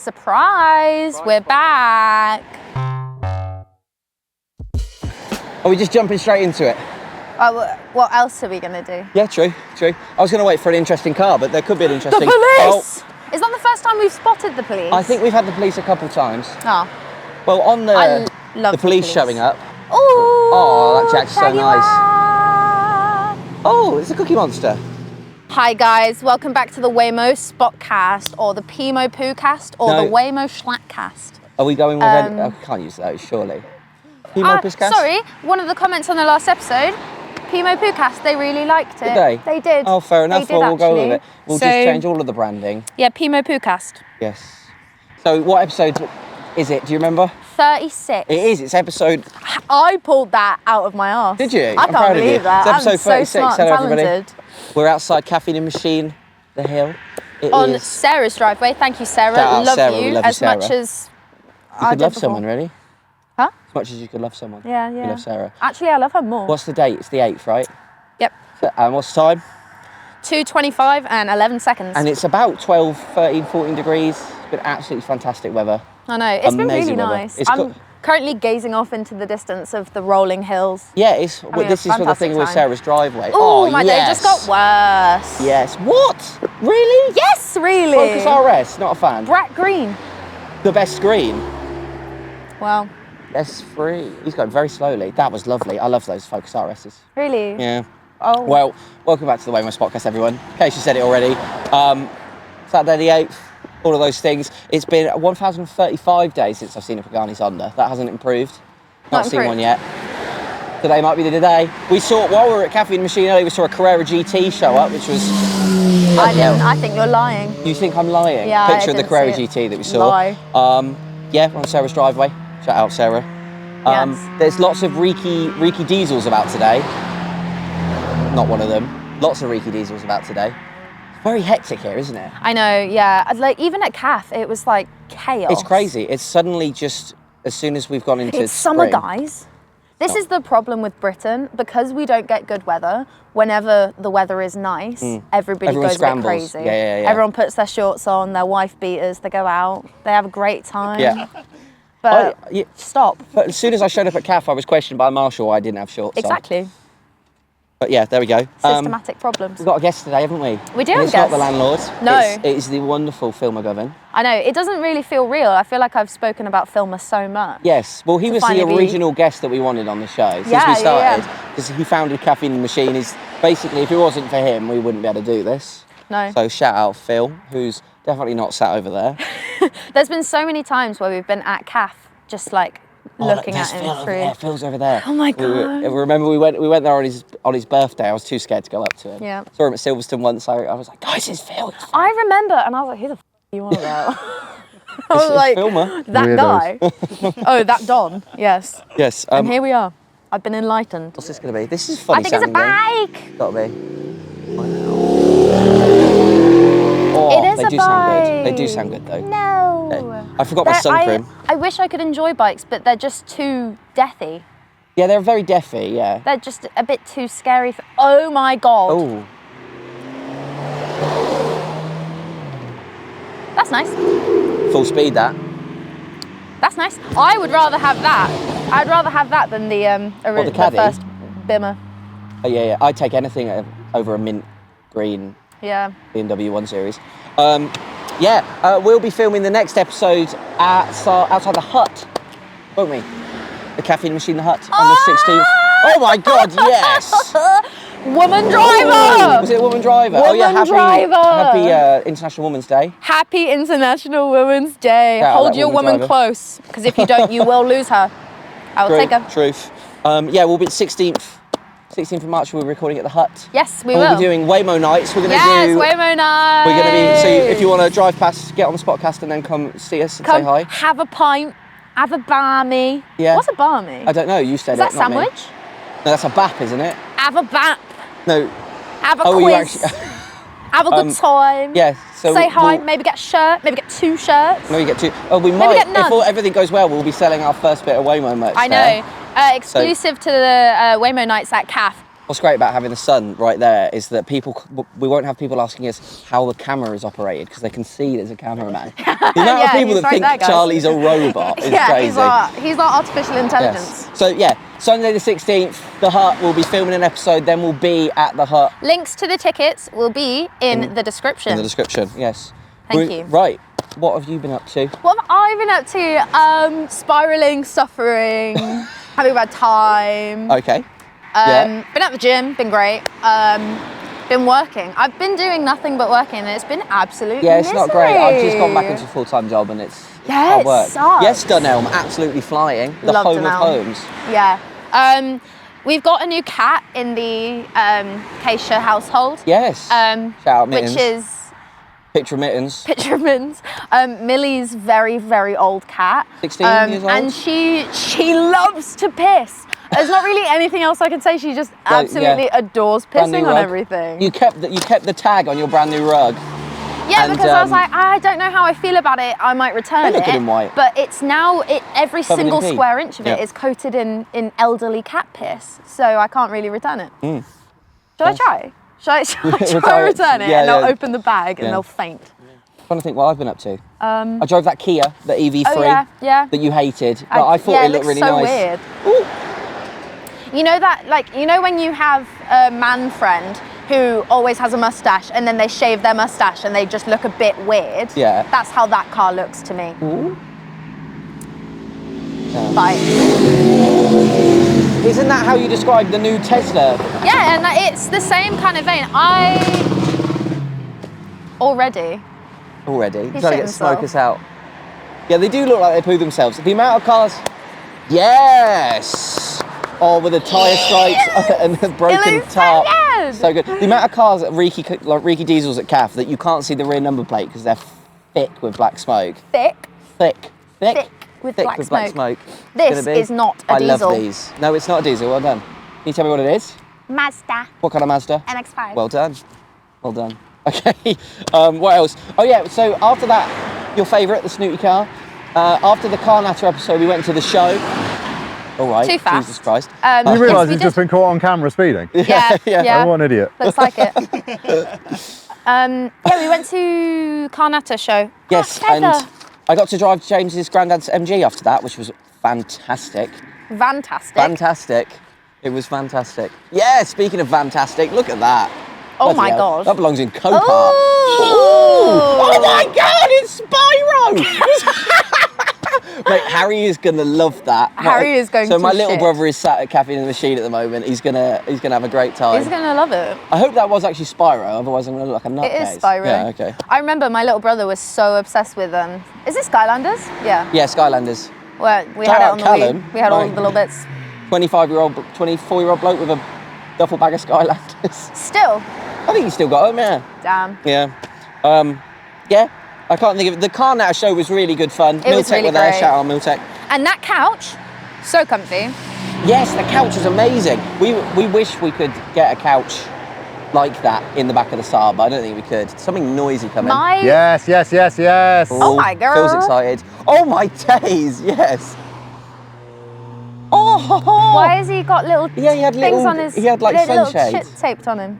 Surprise, we're back. Are we just jumping straight into it? Oh, what else are we going to do? Yeah, true. I was going to wait for an interesting car, but there could be an interesting... The police! Oh. Is that the first time we've spotted the police? I think we've had the police a couple times. Oh. Well, on I love the police showing up. Ooh, Oh, that Jack's so nice. Jaguar. Oh, it's a Cookie Monster. Hi guys, welcome back to the WAYMOE Spotcast, or the Pimo Poocast, or the WAYMOE Schlackcast. Are we going with... I can't use those, surely. Pimo Poocast? Sorry, one of the comments on the last episode, Pimo Poocast, they really liked it. Did they? They did. Oh, fair enough. They did, we'll go with it. We'll So- just change all of the branding. Yeah, Pimo Poocast. Yes. So what episode is it? Do you remember? 36. It is. It's episode... I pulled that out of my arse. Did you? I I'm proud can't of believe you. that. It's episode I'm 36. so smart and Hello, everybody. talented. We're outside Caffeine Machine, the hill. It On is... Sarah's driveway. Thank you, Sarah. Shout out love Sarah, you we love you, as Sarah. much as You I could did love before. someone, really? Huh? As much as you could love someone. Yeah. You love Sarah. Actually, I love her more. What's the date? It's the 8th, right? Yep. And what's the time? 2:25 and 11 seconds. And it's about 12, 13, 14 degrees. It's been absolutely fantastic weather. I know. It's been Amazing really weather. nice. It's I'm currently gazing off into the distance of the rolling hills. Yeah, Having this a is what the thing fantastic with time. Sarah's driveway. Ooh, Oh, my yes. day just got worse. Yes. What? Really? Yes, really. Focus RS, not a fan. Brat green. The best screen. Well, S3. He's going very slowly. That was lovely. I love those Focus RSs. really? Yeah. Oh. Well, welcome back to the WAYMOE Spotcast, everyone. Kaisha said it already. Saturday the 8th, all of those things. It's been 1,035 days since I've seen a Pagani Zonda. That hasn't improved. Not seen one yet. Today might be the day. While we were at Caffeine Machine earlier, we saw a Carrera GT show up, which was... I didn't. I think you're lying. You think I'm lying? Yeah, I Picture of the didn't Carrera see it. GT that we saw. Lie. Yeah, we're on Sarah's driveway. Shout out, Sarah. Yes. There's lots of Reeky diesels about today. Not one of them. Lots of Reeky diesels about today. It's very hectic here, isn't it? I know, yeah. Like, even at CAF, it was like chaos. It's crazy. It's suddenly just, as soon as we've gone into It's summer, spring, guys. This is the problem with Britain. Because we don't get good weather, whenever the weather is nice, everybody Everyone goes scrambles. a bit crazy. Yeah. Everyone puts their shorts on, their wife beaters, they go out, they have a great time. Yeah. But Yeah. stop. But as soon as I showed up at CAF, I was questioned by Marshall why I didn't have shorts on. Exactly. But yeah, there we go. Systematic problems. We've got a guest today, haven't we? We do And have a it's not guest. the landlord. No. It is the wonderful Phill McGovern. I know, it doesn't really feel real. I feel like I've spoken about Filmer so much. Yes, well, he was the finally be- original guest that we wanted on the show since Yeah, we yeah, started. yeah. Because he founded Caffeine Machine. Is basically, if it wasn't for him, we wouldn't be able to do this. No. So shout out Phill, who's definitely not sat over there. There's been so many times where we've been at CAF, just like looking at him Phill over through. there. Phil's over there. Oh my God. Remember we went there on his birthday. I was too scared to go up to him. Yeah. Saw him at Silverstone once. I was like, guys, it's Phill. It's Phill. I remember, and I was like, who the f are you on about? I was It's like, Filmer. that guy. Oh, that Don, yes. Yes. And here we are. I've been enlightened. What's this going to be? This is funny I think it's a sounding. bike. Gotta be. Oh, It is they a do sound good. They bike. do sound good though. No. Okay. I forgot my sun cream. I wish I could enjoy bikes, but they're just too deathy. Yeah, they're very deafy, yeah. They're just a bit too scary. Oh my God. Oh, That's nice. full speed that. That's nice. I would rather have that. I'd rather have that than the the caddy? first Bimmer. Oh, yeah. I'd take anything over a mint green Yeah. BMW 1 Series. We'll be filming the next episode outside the hut, won't we? The Caffeine Machine, the hut, on the 16th. Oh my God, yes! Woman driver! Was it a woman driver? Oh yeah, Woman happy driver! International Women's Day. Happy International Women's Day. Shout out Hold that your woman woman driver. close, because if you don't, you will lose her. I will take her. Truth. We'll be 16th of March. We're recording at the hut. Yes, we And will. We'll be doing WAYMOE nights. We're going to Yes, do. WAYMOE night. We're going to be. So if you want to drive past, get on the Spotcast, and then come see us and Come say hi. have a pint, have a barmy. Yeah. What's a barmy? I don't know. You said Is that it. not me. sandwich? No, that's a bap, isn't it? Have a bap. No. Have a Oh, you quiz. actually. Have a good time. Yeah. So Say hi. we'll- Maybe get a shirt. Maybe get 2 shirts. No, you get two. Oh, we might. get none. If everything goes well, we'll be selling our first bit of WAYMOE merch. I there. know. Exclusive to the WAYMOE nights at CAF. What's great about having the sun right there is that we won't have people asking us how the camera is operated because they can see there's a cameraman. The amount of people that think Charlie's a robot is crazy. He's our artificial intelligence. Yes. So yeah, Sunday the 16th, the Hut, will be filming an episode, then we'll be at the Hut. Links to the tickets will be in the description. In the description, yes. Thank you. Right, what have you been up to? What have I been up to? Spiraling, suffering, having a bad time. Okay. Been at the gym, been great. Been working. I've been doing nothing but working and it's been absolutely it's not great. I've just gone back into a full-time job and it's hard work. Sucks. Yes, Dunelm, absolutely flying. The Love home Dunelm. of homes. Yeah. We've got a new cat in the Kaisha household. Yes. Shout out Mittens. Which is... Picture of Mittens. Picture of Mittens. Millie's very, very old cat. 16 years old. And she loves to piss. There's not really anything else I can say. She just absolutely adores pissing on everything. You kept the tag on your brand new rug. Yeah, because I was like, I don't know how I feel about it. I might return it. They look good in white. But it's now, every Covered single in pee. square inch of it is coated in elderly cat piss. So I can't really return it. Should I try? Should I try and return it and they'll open the bag and they'll faint? I'm trying to think what I've been up to. I drove that Kia, the EV3, that you hated, but I thought it looked really nice. Weird. Ooh. You know that, when you have a man friend who always has a mustache and then they shave their mustache and they just look a bit weird? Yeah. That's how that car looks to me. Ooh. Bye. Isn't that how you describe the new Tesla? Yeah, and it's the same kind of vein. Already. Trying to get himself. smokers out. Yeah, they do look like they poo themselves. The amount of cars. Yes. Oh, with the tyre stripes and the broken tarp. So good. The amount of cars at Reeky Diesels at CAF that you can't see the rear number plate because they're thick with black smoke. Thick with Thick black with smoke. black smoke. This is not a diesel. I love these. No, it's not a diesel. Well done. Can you tell me what it is? Mazda. What kind of Mazda? MX-5. Well done. Well done. Okay. What else? Oh yeah. So after that, your favourite, the snooty car. After the Car Natter episode, we went to the show. All right. Too fast. Jesus Christ. You realise he's just been caught on camera speeding? Yeah. Oh, what an idiot. Looks like it. We went to Car Natter show. Yes, and I got to drive James's granddad's MG after that, which was fantastic. Fantastic. It was fantastic. Yeah, speaking of fantastic, look at that. Oh my God. That belongs in Copart. Oh! Oh my God, it's Spyro! Mate, Harry is gonna love that. Harry is going to So my little shit. brother is sat at Caffeine Machine at the moment. He's gonna have a great time. He's going to love it. I hope that was actually Spyro, otherwise I'm gonna look like a nutcase. It is Spyro. Yeah, okay. I remember my little brother was so obsessed with is it Skylanders? Yeah. Yeah, Skylanders. Well, we Shout had it out on the Callum. Wii. We had all the little bits. 24-year-old bloke with a duffel bag of Skylanders. Still. I think he's still got them, yeah. Damn. Yeah. Yeah. I can't think of it. The Car Natter show was really good fun. It was really were there. great. Shout out Miltech. And that couch, so comfy. Yes, the couch was amazing. We wish we could get a couch like that in the back of the Saab, but I don't think we could. Something noisy coming. Yes. Oh my girl. Feels excited. Oh my days, yes. Oh. Why has he got little Yeah, he had things on his... He had like little sunshades. shit taped on him?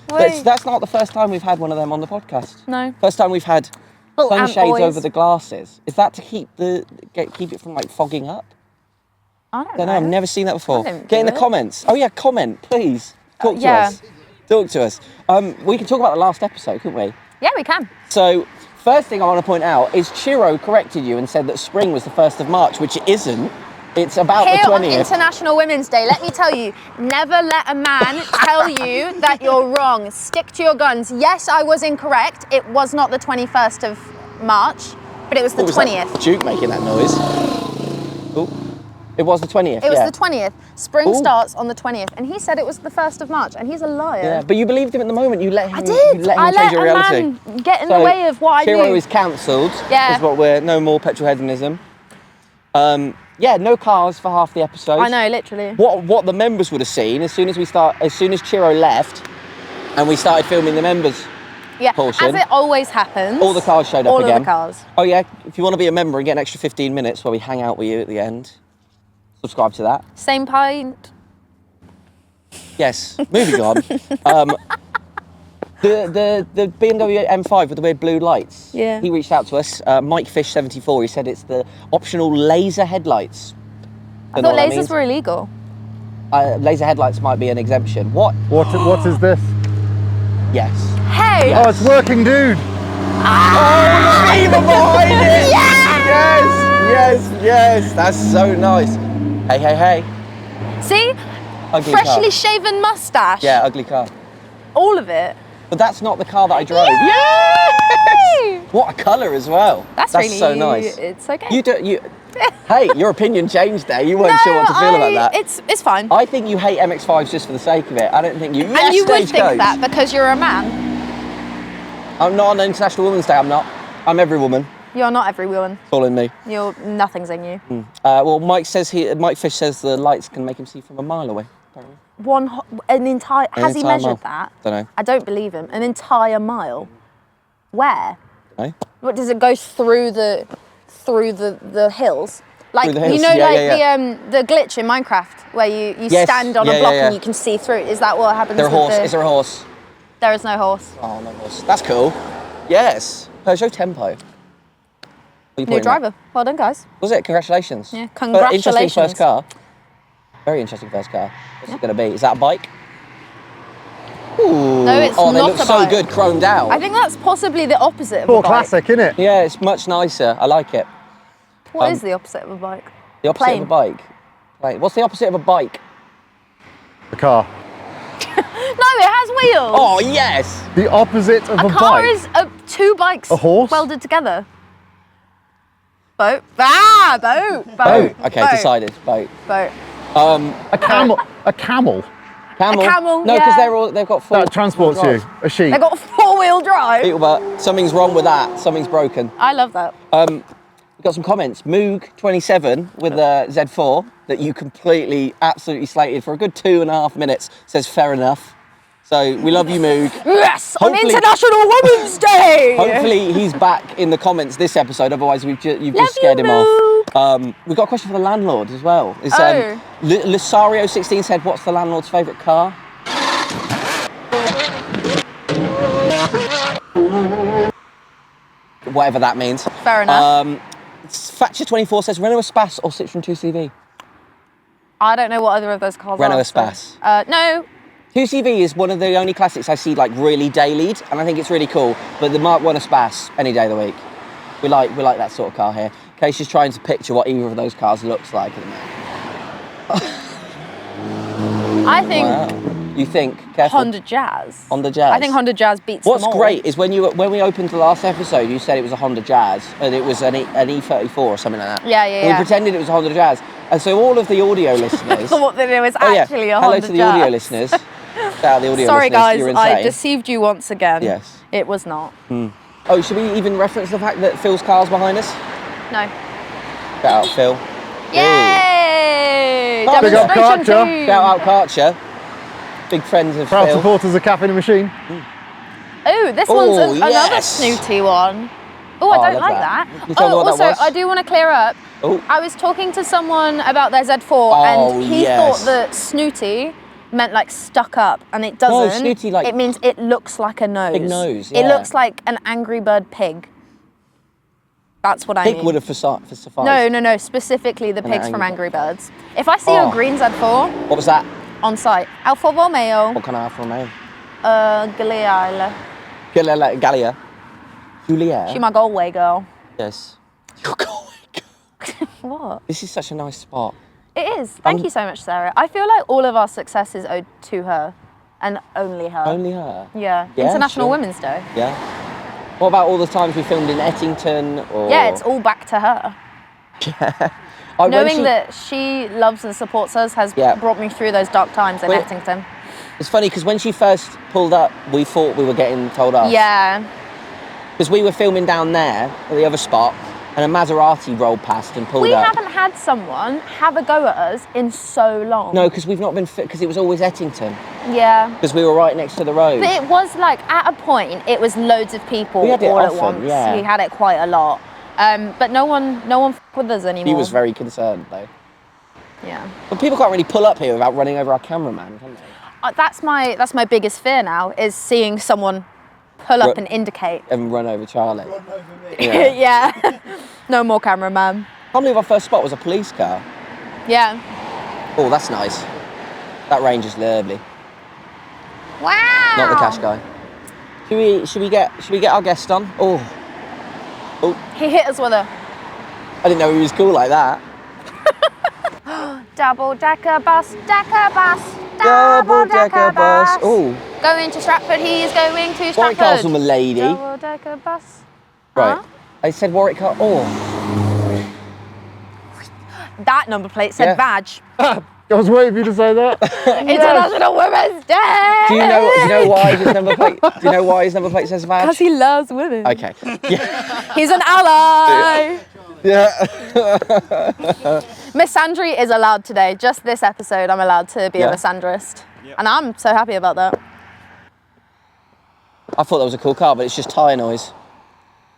That's not the first time we've had one of them on the podcast. No. First time we've had Little ant sunshades boys. over the glasses. Is that to keep it from like fogging up? I don't I don't know. I've never seen that before. didn't Get in do the it. comments. Oh yeah, comment, please. Talk to yeah. us. Talk to us. We can talk about the last episode, couldn't we? Yeah, we can. So, first thing I want to point out is Chiro corrected you and said that spring was the 1st of March, which it isn't. It's about Here the on 20th. International Women's Day, let me tell you, never let a man tell you that you're wrong. Stick to your guns. Yes, I was incorrect. It was not the 21st of March, but it was the What was 20th. that Duke making that noise. Oh, it was the 20th. It was yeah. the 20th. Spring Ooh. starts on the 20th, and he said it was the 1st of March, and he's a liar. Yeah, but you believed him at the moment. You let him. I did. You let him I change let your a reality. man get in the way of what I Chiro knew. is cancelled. Yeah. Is what we're no more petrol hedonism. Yeah, no cars for half the episode. I know, literally. What the members would have seen as soon as Chiro left, and we started filming the members. Yeah, portion. as it always happens. All the cars showed up all again. All of the cars. Oh yeah, if you want to be a member and get an extra 15 minutes where we hang out with you at the end, subscribe to that. Same pint. Yes, moving on. The BMW M5 with the weird blue lights. Yeah. He reached out to us. Mike Fish 74. He said it's the optional laser headlights. I thought lasers were illegal. Laser headlights might be an exemption. What What is this? Yes. Hey! Yeah. Oh, it's working, dude. Oh, the beaver behind it! Yes! That's so nice. Hey. See? Ugly Freshly car. shaven mustache. Yeah, ugly car. All of it. But that's not the car that I drove. Yay! Yes! What a colour as well. That's really so nice. It's okay. Hey, your opinion changed there. You weren't sure what to feel about that. It's fine. I think you hate MX-5s just for the sake of it. I don't think you. And you would think that because you're a man. I'm not on International Women's Day. I'm not. I'm every woman. You're not every woman. It's all in me. Nothing's in you. Well, Mike Fish says the lights can make him see from a mile away. Apparently. Has he measured mile. that? Don't know. I don't believe him. An entire mile. Where? No. What does it go through the hills? Like Through the hills, you know, yeah. the glitch in Minecraft where you Yes, stand on a block yeah. and you can see through. Is that what happens? Is there a with horse? There is no horse. Oh, no horse. That's cool. Yes. Peugeot Tempo. What are you New pointing driver. at? Well done, guys. Was it? Congratulations. Yeah, But congratulations. interesting first car. Very interesting first car. What's it going to be? Is that a bike? Ooh. No, it's Oh, they not look a so bike. good, chromed out. I think that's possibly the opposite of Sport a bike. classic, innit? Yeah, it's much nicer. I like it. What is the opposite of a bike? The opposite of a bike. Wait, what's the opposite of a bike? The car. No, it has wheels. Oh, yes. The opposite of a car bike. is two bikes A horse? welded together. Boat. Ah, boat. Boat. Okay, boat. decided. Boat. Boat. A camel. A camel. Camel. A camel, No, yeah. because they've got four. That transports you. A sheep. They got four-wheel drive. Beetle, but something's wrong with that. Something's broken. I love that. We've got some comments. Moog27 with the Z4 that you completely, absolutely slated for a good 2.5 minutes says fair enough. So we love you, Moog. Yes, on Hopefully- International Women's Day. Hopefully he's back in the comments this episode. Otherwise, you've Love just scared you, him off. We've got a question for the landlord as well. It's, Oh. Lisario16 said, "What's the landlord's favourite car?" Whatever that means. Fair enough. Thatcher24 says Renault Espace or Citroen 2CV. I don't know what either of those cars Renault are. so- Espace. No. 2CV is one of the only classics I see like really dailied, and I think it's really cool. But the Mark 1 Espace, any day of the week. We like that sort of car here. Kaisha's trying to picture what either of those cars looks like at the moment. I think Wow. You think? Careful. Honda Jazz. Honda Jazz. I think Honda Jazz beats What's them all. great is when we opened the last episode, you said it was a Honda Jazz, and it was an E34 or something like that. Yeah, And we yeah. pretended it was a Honda Jazz, and so all of the audio listeners. Thought that it was Oh, yeah. actually a Hello Honda to the Jazz. audio listeners. Shout out the audio Sorry listeners. guys, You're I insane. deceived you once again. Yes. It was not. Oh, should we even reference the fact that Phil's car's behind us? No. Shout out Phil. Yay! Oh, big up Demonstration Kaisha. team. Shout out Karcher. Big friends of Proud Phil. supporters of Caffeine Machine. Oh, this Oh, one's another yes. snooty one. Oh, Oh, I I don't love like that. that. You tell me what that Also, was? I do want to clear up. Oh. I was talking to someone about their Z4 Oh, and he yes. thought that snooty meant like stuck up, and it doesn't. snooty, like- it means it looks like a nose. Big nose, It yeah. looks like an Angry Bird pig. That's what I mean. Pig would have sufficed. No, specifically the pigs from Angry Angry Birds. If I see Oh. a green Z4 What was that? on site, Alfa Romeo, What kind of Alfa Romeo? Galliale. Gallia. Julia. She my Galway girl. Yes. You're going. What? This is such a nice spot. It is. Thank you so much, Sarah. I feel like all of our success is owed to her, and only her. Only her. Yeah. Yeah, International sure. Women's Day. Yeah. What about all the times we filmed in Ettington or? Yeah, it's all back to her. When Knowing she- that she loves and supports us has Yeah. brought me through those dark times in Well- Ettington. It's funny because when she first pulled up, we thought we were getting told off. Yeah. Because we were filming down there at the other spot, and a Maserati rolled past and pulled We up. haven't had someone have a go at us in so long. No, because we've not been fit. Because it was always Ettington. Yeah. Because we were right next to the road. But it was like, at a point, it was loads of people We had it all at often, once. yeah. We had it quite a lot. But no one f- with us anymore. He was very concerned though. Yeah. But people can't really pull up here without running over our cameraman, can they? That's my biggest fear now, is seeing someone pull up and indicate. And run over Charlie. Yeah. No more cameraman. I can't believe our first spot was a police car. Yeah. Oh, that's nice. That range is lovely. Wow. Not the cash guy. Should we get our guest on? Oh. He hit us with a I didn't know he was cool like that. double-decker bus, Double-decker bus. Oh. Going to Stratford, he's going to Stratford. Warwick Castle, my lady. Double-decker bus. Right. Huh? I said Warwick Castle. Oh. That number plate said badge. I was waiting for you to say that. International Women's Day. Do you know why his number plate? Do you know why his number plate says badge? Because he loves women. Okay. Yeah. He's an ally. Yeah. Misandry is allowed today. Just this episode, I'm allowed to be a Yeah. misandrist. And I'm so happy about that. I thought that was a cool car, but it's just tyre noise.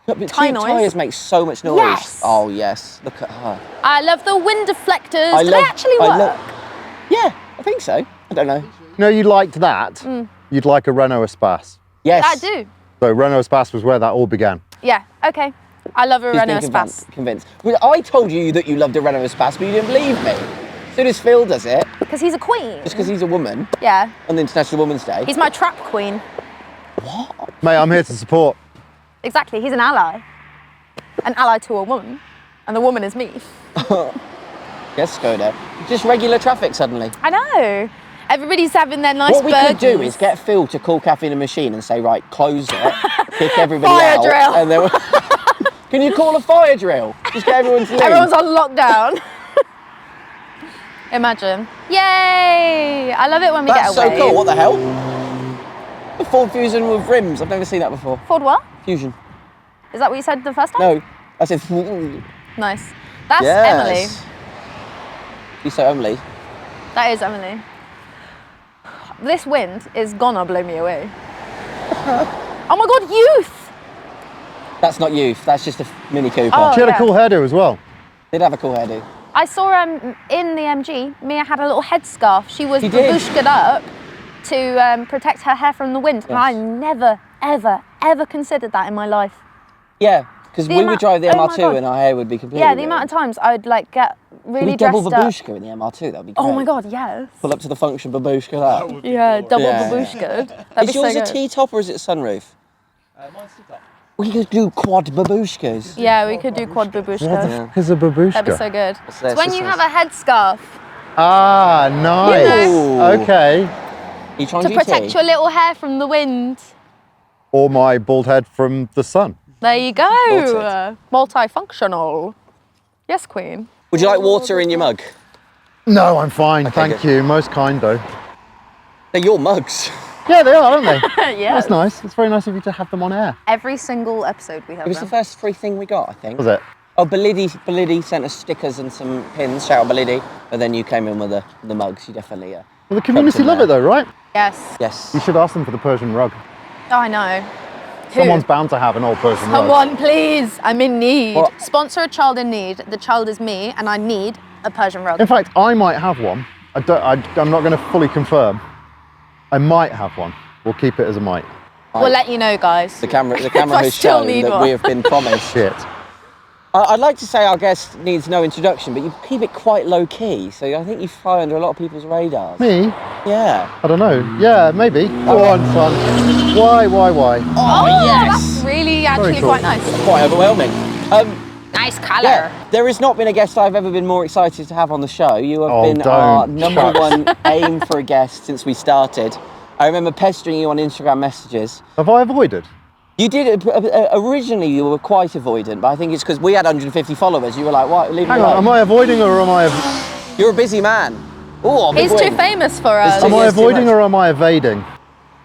But Tyre tube noise? tyres make so much noise. Yes. Oh yes. Look at her. I love the wind deflectors. Do they actually work? Yeah, I think so. I don't know. You know, you liked that. You'd like a Renault Espace. Yes. I do. So Renault Espace was where that all began. Yeah, okay. I love a She's been Renault Espace. Convinced. Well, I told you that you loved a Renault Espace, but you didn't believe me. As soon as Phill does it, Because he's a queen. just because he's a woman Yeah. on the International Women's Day. He's my trap queen. Mate, I'm here to support. Exactly, he's an ally. An ally to a woman. And the woman is me. Yes, Skoda. Just regular traffic suddenly. I know. Everybody's having their nice What we could do burgers. is get Phill to call Caffeine Machine and say, right, close it, kick everybody Fire out. drill. And then can you call a fire drill? Just get everyone to leave. Everyone's on lockdown. Imagine. Yay! I love it when we That's get so away. cool. What the hell? A Ford Fusion with rims. I've never seen that before. Ford what? Fusion. Is that what you said the first time? No. I said, Nice. That's yes. You say Emily. Emily. That is Emily. This wind is gonna blow me away. Oh my god, youth! That's not youth. That's just a Mini Cooper. Oh. She had yeah. a cool hairdo as well. Did have a cool hairdo. I saw in the MG, Mia had a little headscarf. She was She did. babushka'd up to protect her hair from the wind. And Yes. I never, ever, ever considered that in my life. Yeah, because The we would amount- drive the oh my MR2 God. and our hair would be completely Yeah, the amount of times I would like get really we double dressed up. babushka in the MR2. That would be great. Oh my god, yes. Pull up to the function babushka that. Yeah, double Yeah. babushka. That'd Is be so yours a good. T-top or is it a sunroof? Mine's T-top. We could do quad babushkas. Yeah, we could do quad babushka. Yeah. Here's a babushka. That'd be so good. What's It's this? when What's you this? have a headscarf Ah, nice. Ooh. Okay. Are you trying to GT? protect your little hair from the wind. Or my bald head from the sun. There you go. Sorted. Multifunctional. Yes, queen. Would you like water in your mug? No, I'm fine. Thank good. you. Most kind, though. They're your mugs. Yeah, they are, aren't they? Yeah. That's nice. It's very nice of you to have them on air. Every single episode we have It was the them. first free thing we got, I think. Was it? Oh, Belidi sent us stickers and some pins. Shout out Belidi. But then you came in with the mugs. You definitely. Well, the community in love there. it, though, right? Yes. Yes. You should ask them for the Persian rug. Oh, I know. Who? Someone's bound to have an old Persian rug. Someone, please. I'm in need. Well- Sponsor a child in need. The child is me, and I need a Persian rug. In fact, I might have one. I'm not going to fully confirm. I might have one. We'll keep it as a might. We'll let you know, guys. The camera I has still shown need that one. we have been promised. Shit. I'd like to say our guest needs no introduction, but you keep it quite low key, so I think you fly under a lot of people's radars. Me? Yeah. I don't know. Yeah, maybe. Go on, son. Why? Oh, yes. that's really actually cool. quite nice. Quite overwhelming. Nice colour. Yeah, there has not been a guest I've ever been more excited to have on the show. You have Oh, been don't. our number Shucks. one aim for a guest since we started. I remember pestering you on Instagram messages. Have I avoided? You did, originally you were quite avoidant, but I think it's because we had 150 followers. You were like, what, leave me Hang on, alone. am I avoiding or am I... You're a busy man. Oh, He's too famous for us. Am I Yes, too avoiding much. or am I evading?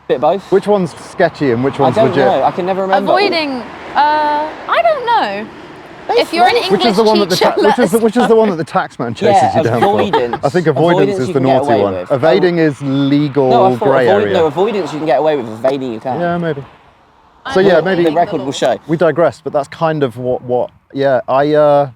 Bit both. Which one's sketchy and which I one's don't legit? know. I can never remember. Avoiding, I don't know. If you're an English Which is the one that the teacher, which is the one that the taxman chases Yeah, you down for? avoidance. I think avoidance Avoidance is you the can get naughty away one. with. Evading is legal No, I thought grey area. no, avoidance you can get away with. Evading you can't. Yeah, maybe. So yeah, maybe The record will show. we digress, but that's kind of what yeah, I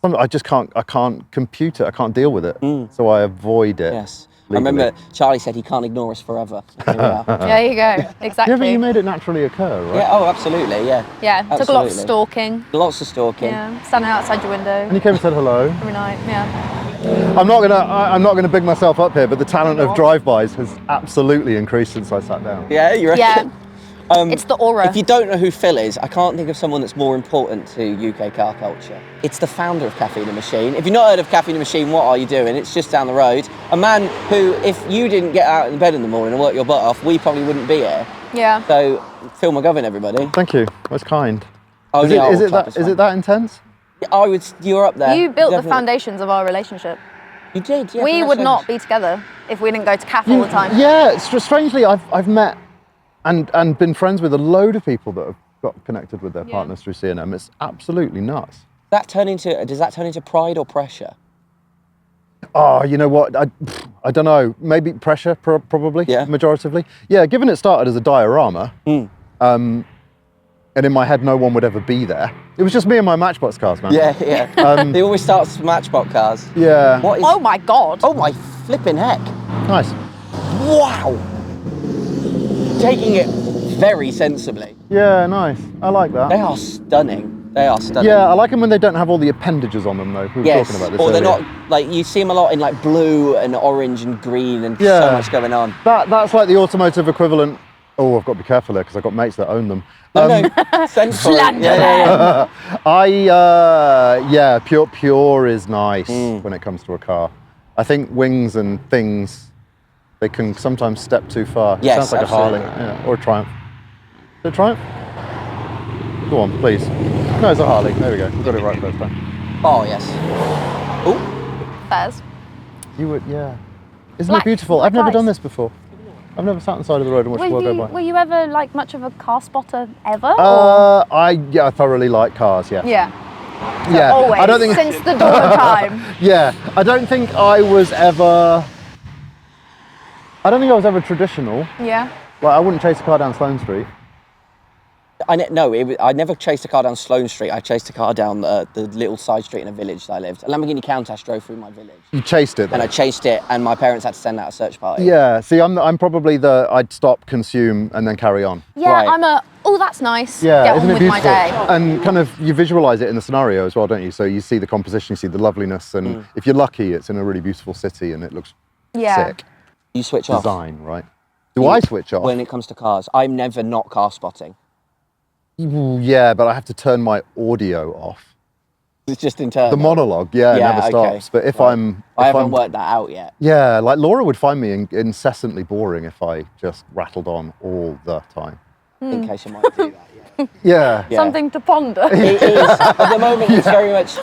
I just can't. I can't compute it. I can't deal with it. So I avoid it. Yes. legally. I remember Charlie said he can't ignore us forever. Here we are. There you go. Exactly. Yeah, but you made it naturally occur, right? Yeah, oh, absolutely, yeah. Yeah, took a lot of Absolutely. stalking. Lots of stalking. Yeah, standing outside your window And you came and said hello. every night. Yeah. I'm not gonna big myself up here, but the talent of drive-bys has absolutely increased since I sat down. Yeah, you reckon? Yeah. It's the aura. If you don't know who Phill is, I can't think of someone that's more important to UK car culture. It's the founder of Caffeine Machine. If you've not heard of Caffeine Machine, what are you doing? It's just down the road. A man who, if you didn't get out of bed in the morning and work your butt off, we probably wouldn't be here. Yeah. So, Phill McGovern, everybody. Thank you. That's kind. Only our Is old club it that intense? you're up there. You built the Definitely. foundations of our relationship. You did, yeah. We would not be together if we didn't go to CAF all the time. Yeah, strangely, I've met and been friends with a load of people that have got connected with their partners through C&M. It's absolutely nuts. Does that turn into pride or pressure? Oh, you know what? I don't know. Maybe pressure, probably. Yeah. Majoritively. Yeah. Given it started as a diorama, and in my head, no one would ever be there. It was just me and my Matchbox cars, man. Yeah, yeah. They always start with Matchbox cars. Yeah. What is? Oh my God. Oh my flipping heck! Nice. Wow. Taking it very sensibly. Yeah, nice. I like that. They are stunning. They are stunning. Yeah, I like them when they don't have all the appendages on them, though. We were Yes, talking about this or they're earlier. not, like, you see them a lot in like blue and orange and green and so Yeah. much going on. That's like the automotive equivalent. Oh, I've got to be careful there because I've got mates that own them. No, sensible. Slander Yeah. Pure is nice when it comes to a car. I think wings and things, they can sometimes step too far. It Yes, sounds like absolutely. a Harley, yeah, or a Triumph. Is it a Triumph? Go on, please. No, it's a Harley. There we go. We got it right first time. Oh yes. Oh, Fairs. You would, yeah. Isn't Black- it beautiful? black I've never done eyes. this before. I've never sat on the side of the road and watched the world go by. Were you ever like much of a car spotter ever? I thoroughly like cars. Yeah. Yeah. Yeah. Always. I don't think. Since the dawn of time. Yeah. I don't think I was ever traditional. Yeah. Like I wouldn't chase a car down Sloane Street. I never chased a car down Sloane Street. I chased a car down the little side street in a village that I lived. A Lamborghini Countach drove through my village. You chased it. And I chased it, and my parents had to send out a search party. Yeah. See, I'm probably I'd stop, consume, and then carry on. Yeah, Right. oh, that's nice. Yeah, Get isn't on it with beautiful? my day. And kind of you visualize it in the scenario as well, don't you? So you see the composition, you see the loveliness, and if you're lucky, it's in a really beautiful city and it looks Yeah. sick. You switch off. Design, right? Do I switch off? When it comes to cars, I'm never not car spotting. Yeah, but I have to turn my audio off. It's just internal. The monologue, never okay. stops. But if Right. I'm, I haven't worked that out yet. yeah, like Laura would find me incessantly boring if I just rattled on all the time. In case I might do that. Yeah. Yeah. Yeah. Something to ponder. It is. At the moment, it's very much.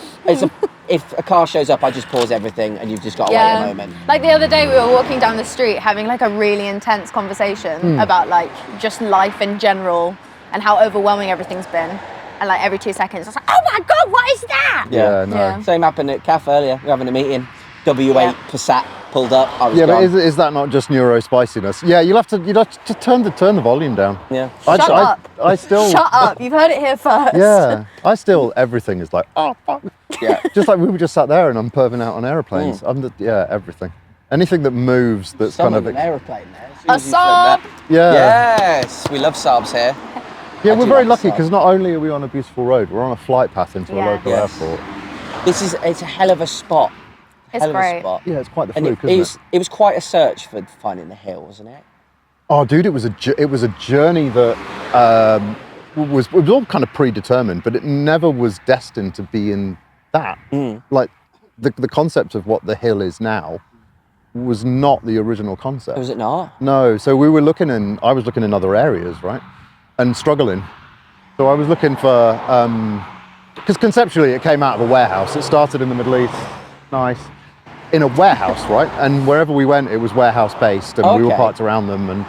If a car shows up, I just pause everything, and you've just got to wait a moment. Like the other day, we were walking down the street having like a really intense conversation about like just life in general and how overwhelming everything's been. And like every 2 seconds, I was like, oh my God, what is that? Yeah, no. Yeah. Same happened at CAF earlier. We were having a meeting. W8 Yeah. Passat pulled up. I was Yeah, gone. but is that not just neuro spiciness? Yeah, you'd have to turn the volume down. Yeah. Shut up. I still. Shut up, you've heard it here first. Yeah, everything is like, oh fuck. Yeah. Just like we were just sat there and I'm perving out on airplanes. Everything. Anything that moves that's Someone kind an of. aeroplane there. As soon A as you said Saab. that. Yeah. Yes, we love Saabs here. Yeah, I we're do very like lucky Saab. because not only are we on a beautiful road, we're on a flight path into a Yeah. local Yes. airport. It's a hell of a spot. It's Hell of a great. spot. Yeah, it's quite the And fluke, it isn't it? was quite a search for finding the hill, wasn't it? Oh, dude, it was a journey that was all kind of predetermined, but it never was destined to be in that. Like the concept of what the hill is now was not the original concept. Was it not? No, so I was looking in other areas, right, and struggling. So I was looking for, because conceptually it came out of a warehouse. It started in the Middle East, nice, in a warehouse, right, and wherever we went, it was warehouse based, and we were Okay. parked around them, and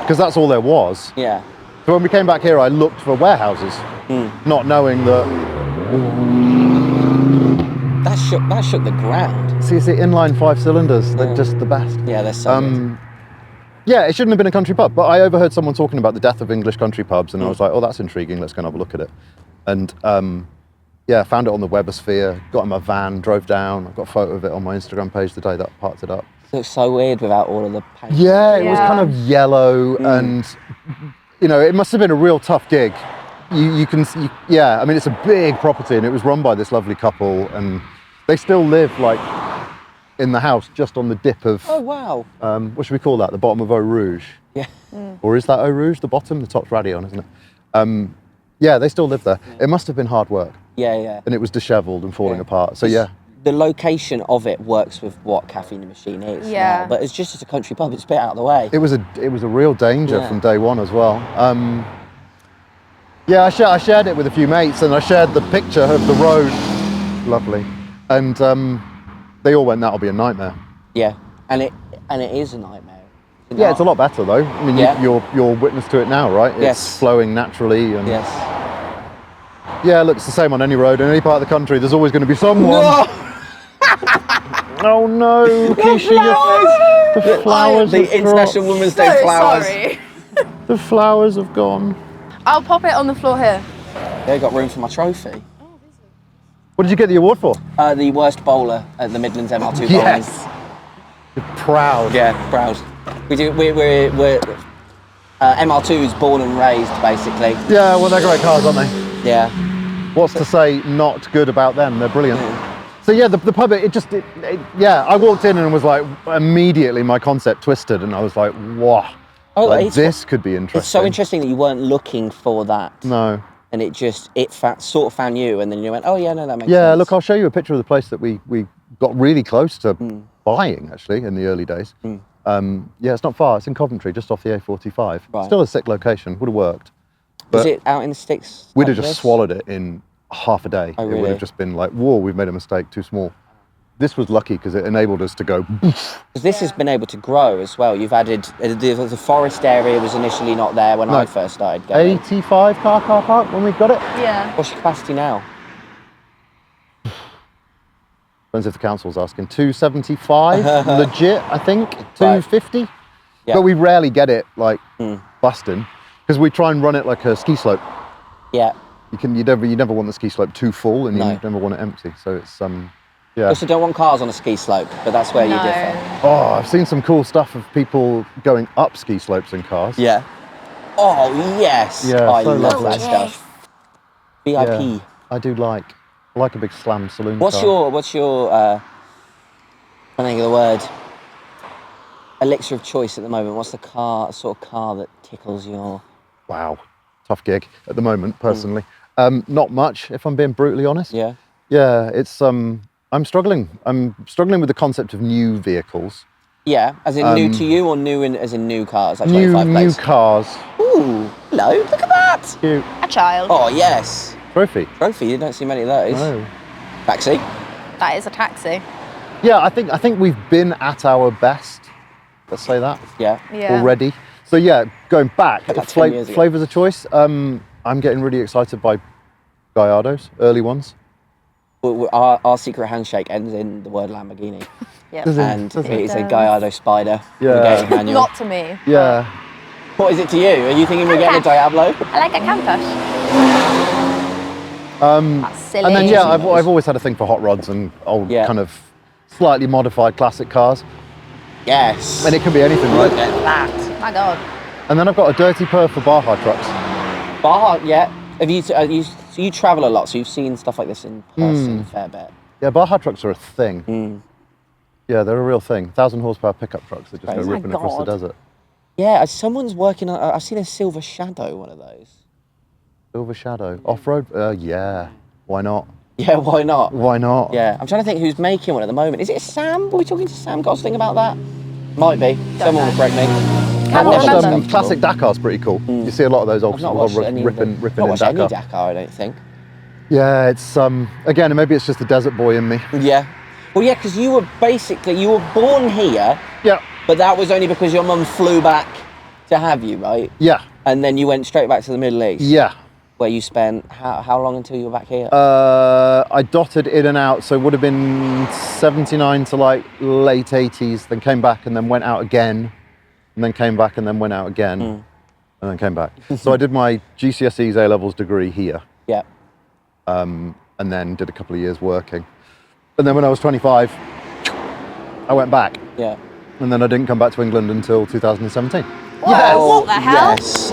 because that's all there was. Yeah. So when we came back here, I looked for warehouses, not knowing that. That shook the ground. See, it's the inline 5 cylinders. They're just the best. Yeah, they're so good. Yeah, it shouldn't have been a country pub, but I overheard someone talking about the death of English country pubs, and I was like, oh, that's intriguing. Let's go and have a look at it. And yeah, found it on the Webosphere, got in my van, drove down. I've got a photo of it on my Instagram page the day that I parked it up. It looks so weird without all of the paint. Yeah, it was kind of yellow, and you know, it must have been a real tough gig. Yeah, I mean, it's a big property, and it was run by this lovely couple, and they still live like in the house just on the dip of. Oh wow! What should we call that? The bottom of Eau Rouge. Yeah. Or is that Eau Rouge? The bottom, the top's Radion, isn't it? Yeah, they still live there. It must have been hard work. Yeah. And it was dishevelled and falling apart. So yeah. The location of it works with what Caffeine Machine is. Yeah. Now, but it's just as a country pub, it's a bit out of the way. It was a real danger from day one as well. Yeah, I shared it with a few mates, and I shared the picture of the road. Lovely. And they all went, that'll be a nightmare. Yeah, and it is a nightmare. Yeah, it's a lot better though. I mean, you're witness to it now, right? It's flowing naturally. And Yes. Yeah, look, it's the same on any road in any part of the country. There's always going to be someone. No! Oh no, Kaisha, the flowers. The International Women's Day flowers. Sorry. The flowers have gone. I'll pop it on the floor here. They got room for my trophy. What did you get the award for? The worst bowler at the Midlands MR2 Yes. You're proud. Yeah, proud. We're MR2s born and raised, basically. Yeah, well, they're great cars, aren't they? Yeah. What's to say not good about them? They're brilliant. So yeah, the pub, yeah, I walked in and was like, immediately my concept twisted, and I was like, wow, like, this could be interesting. It's so interesting that you weren't looking for that. No. And it sort of found you, and then you went, oh yeah, no, that makes sense. Yeah, look, I'll show you a picture of the place that we got really close to buying, actually, in the early days. Yeah, it's not far. It's in Coventry, just off the A45. Right. Still a sick location. Would have worked. Was it out in the sticks? We'd have just swallowed it in half a day. Oh, It would really? have just been like, whoa, we've made a mistake, too small. This was lucky because it enabled us to go. Because this has been able to grow as well. You've added, the forest area was initially not there when I first started going. 85 car park when we got it. Yeah. What's your capacity now? Depends if the council's asking. 275, legit, I think. 250. Yeah. But we rarely get it like busting because we try and run it like a ski slope. Yeah. You never want the ski slope too full, and you never want it empty. So it's You yeah. also don't want cars on a ski slope, but that's where you differ. Oh, I've seen some cool stuff of people going up ski slopes in cars. Yeah. Oh yes. Yeah, I so love lovely. that stuff. VIP. Yeah, I like a big slam saloon What's car. your I think of the word elixir of choice at the moment? What's the sort of car that tickles your? Wow, tough gig at the moment, personally. Not much, if I'm being brutally honest. Yeah. Yeah, it's I'm struggling. I'm struggling with the concept of new vehicles. Yeah, as in new to you, or as in new cars? Like New 25 plates? cars. Ooh, hello, look at that. Cute. A child. Oh yes. Trophy. Trophy, you don't see many of those. No. Taxi. That is a taxi. Yeah, I think we've been at our best. Let's say that. Yeah. Yeah. Already. So yeah, going back, About 10 years ago. flavors of choice. I'm getting really excited by Gallardos, early ones. Our secret handshake ends in the word Lamborghini. Yep. Does it? And Does it it? is a Gallardo Spider. Yeah. Navigating manual. Not to me. Yeah. What is it to you? Are you thinking we're getting a Diablo? I like a campus. That's silly. And then yeah, I've always had a thing for hot rods and old kind of slightly modified classic cars. Yes. And it can be anything, Look right? at that. My God. And then I've got a dirty purr for Baja trucks. Baja, yeah. So you travel a lot, so you've seen stuff like this in person a fair bit. Yeah, Baja trucks are a thing. Yeah, they're a real thing. 1,000 horsepower pickup trucks that just go Crazy. ripping across the God. desert. Yeah, someone's working on. I've seen a Silver Shadow, one of those. Silver Shadow. Off-road? Yeah. Why not? Yeah, why not? Why not? Yeah, I'm trying to think who's making one at the moment. Is it Sam? Are we talking to Sam Gosling about that? Might be. Someone will correct me. Can't I watched remember. Classic Dakar's pretty cool. You see a lot of those old I've not watched any ripping not in watched any Dakar. Dakar, I don't think. Yeah, it's again, maybe it's just the desert boy in me. Yeah. Well, yeah, because you were born here, Yeah. but that was only because your mum flew back to have you, right? Yeah. And then you went straight back to the Middle East. Yeah. Where you spent how long until you were back here? I dotted in and out, so it would have been 79 to like late 80s, then came back and then went out again, and then came back and then went out again, and then came back. So I did my GCSEs A-levels degree here. Yeah. and then did a couple of years working. And then when I was 25, I went back. Yeah. And then I didn't come back to England until 2017. What the hell? Yes.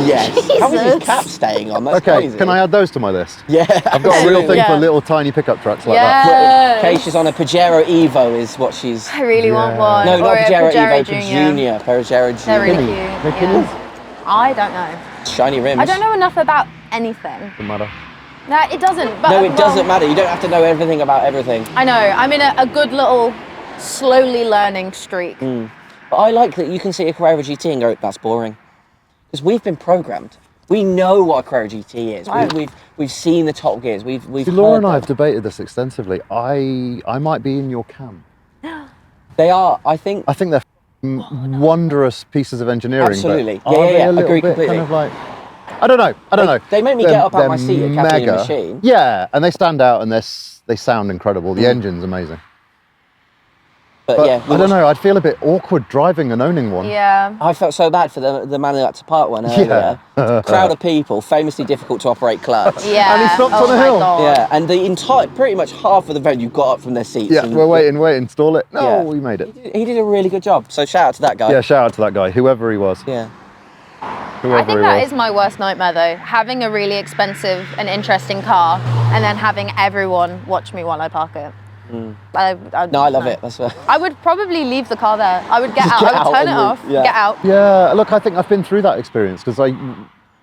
Yes. How is his Jesus. cap staying on? That's Okay, crazy. can I add those to my list? Yeah. I've got a real thing Yeah. for little tiny pickup trucks like that. Yes. Kaisha's on a Pajero Evo is what she's... I really want Yeah. one. No, not or Pajero a Evo, Junior. Pajero They're really Junior. cute. They're yeah. cute. I don't know. Shiny rims. I don't know enough about anything. Doesn't matter. No, it doesn't. But No, it doesn't matter. You don't have to know everything about everything. I know. I'm in a good little slowly learning streak. But I like that you can see a Carrera GT and go, that's boring. Because we've been programmed. We know what a Carrera GT is. Right. We've seen the top gears. We've See, Laura heard and I them. have debated this extensively. I might be in your camp. They are, I think... I think they're wondrous pieces of engineering. Absolutely. But Yeah, are yeah, they yeah. a little Agree bit completely. kind of like... I don't know. They make me get up out of my seat at Caffeine Machine. Yeah, and they stand out and they sound incredible. The engine's amazing. But yeah, I don't know. I'd feel a bit awkward driving and owning one. Yeah. I felt so bad for the man who had to park one earlier. Yeah. Crowd of people, famously difficult to operate clutch. Yeah. And he stopped oh on a my hill. God. Yeah, and the entire, pretty much half of the venue got up from their seats. Yeah, and we're waiting, stall it. No, Yeah. we made it. He did a really good job. So shout out to that guy. Yeah, shout out to that guy, whoever he was. Yeah. Whoever I think he that was. is my worst nightmare though. Having a really expensive and interesting car and then having everyone watch me while I park it. No, I love it. That's what... I would probably leave the car there. I would get out. get I would out turn it and off, leave. Yeah. get out. Yeah, look, I think I've been through that experience because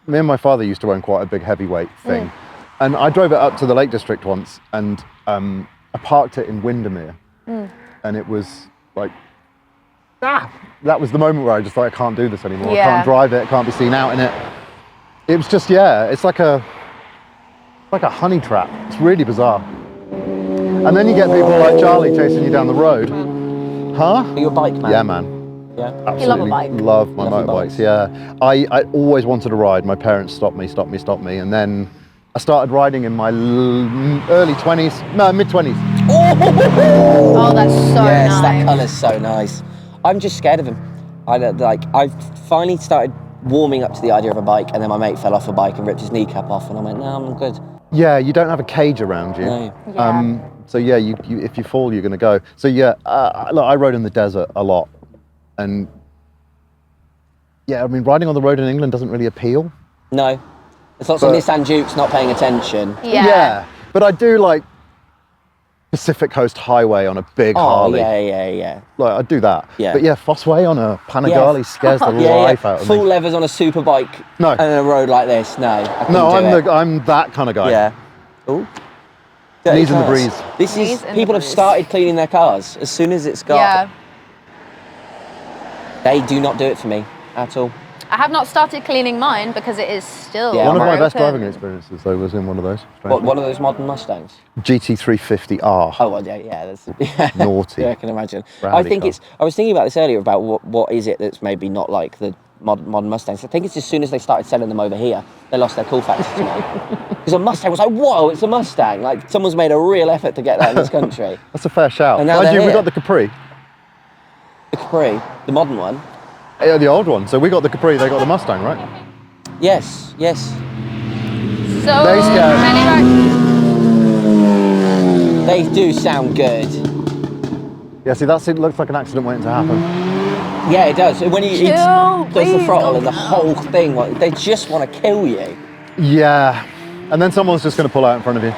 me and my father used to own quite a big heavyweight thing. And I drove it up to the Lake District once and I parked it in Windermere. And it was like, that was the moment where I just thought, I can't do this anymore. Yeah. I can't drive it, I can't be seen out in it. It was just, it's like a honey trap. It's really bizarre. And then you get people like Charlie chasing you down the road. Huh? Are you a bike man? Yeah, man. Yeah. Absolutely You love a bike? love my Love your motorbikes, bikes. yeah. I always wanted to ride. My parents stopped me. And then I started riding in my early 20s, no, mid-20s. Oh, that's so Yes, nice. that colour's so nice. I'm just scared of him. I've finally started warming up to the idea of a bike, and then my mate fell off a bike and ripped his kneecap off, and I went, no, I'm good. Yeah, you don't have a cage around you. No. Yeah. So yeah, you if you fall, you're going to go. So yeah, look, I rode in the desert a lot. And yeah, I mean, riding on the road in England doesn't really appeal. No. There's lots of Nissan Dukes not paying attention. Yeah. But I do like Pacific Coast Highway on a big Harley. Yeah. Like, I'd do that. Yeah. But yeah, Fossway on a Panigale scares the Yeah, life out of Full me. levers on a super bike No. and a road like this. No, I couldn't No, do it. I'm that kind of guy. Yeah. Ooh. Knees in the Cars. breeze. This Knees is in the people have breeze. started cleaning their cars as soon as it's got. Yeah. They do not do it for me at all. I have not started cleaning mine because it is still Yeah, One of my best broken. driving experiences, though, was in one of those. What, one of those modern Mustangs? GT350R. Oh, well, yeah, that's yeah. Naughty. Yeah, I can imagine. Rowdy I think car. it's. I was thinking about this earlier about what is it that's maybe not like the modern Mustangs. I think it's as soon as they started selling them over here, they lost their cool factor to me. Because a Mustang was like, whoa, it's a Mustang. Like someone's made a real effort to get that in this country. That's a fair shout. And now Mind they're you, we here. got the Capri. The Capri, the modern one. Yeah, the old one. So we got the Capri, they got the Mustang, right? Yes. So They scare me. many They do sound good. Yeah, see, it looks like an accident waiting to happen. Yeah, it does. When he Chill, does the please throttle don't and the whole thing, like, they just want to kill you. Yeah. And then someone's just going to pull out in front of you.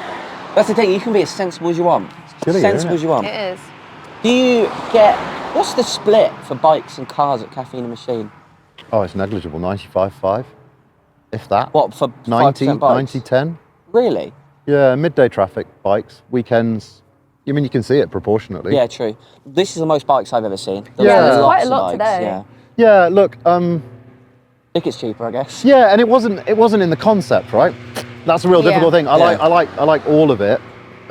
That's the thing. You can be as sensible as you want. chilly, Sensible isn't as you want. It is. Do you get... What's the split for bikes and cars at Caffeine Machine? Oh, it's negligible. 95-5, if that. What, for 90, 5% bikes? 90-10. Really? Yeah, midday traffic bikes, weekends. You mean you can see it proportionately? Yeah, true. This is the most bikes I've ever seen. Yeah, there's quite a Lots of lot bikes, today. Yeah. Yeah, look, I think it's cheaper, I guess. yeah, and it wasn't in the concept, right? That's a real Yeah. difficult thing. I Yeah. like all of it,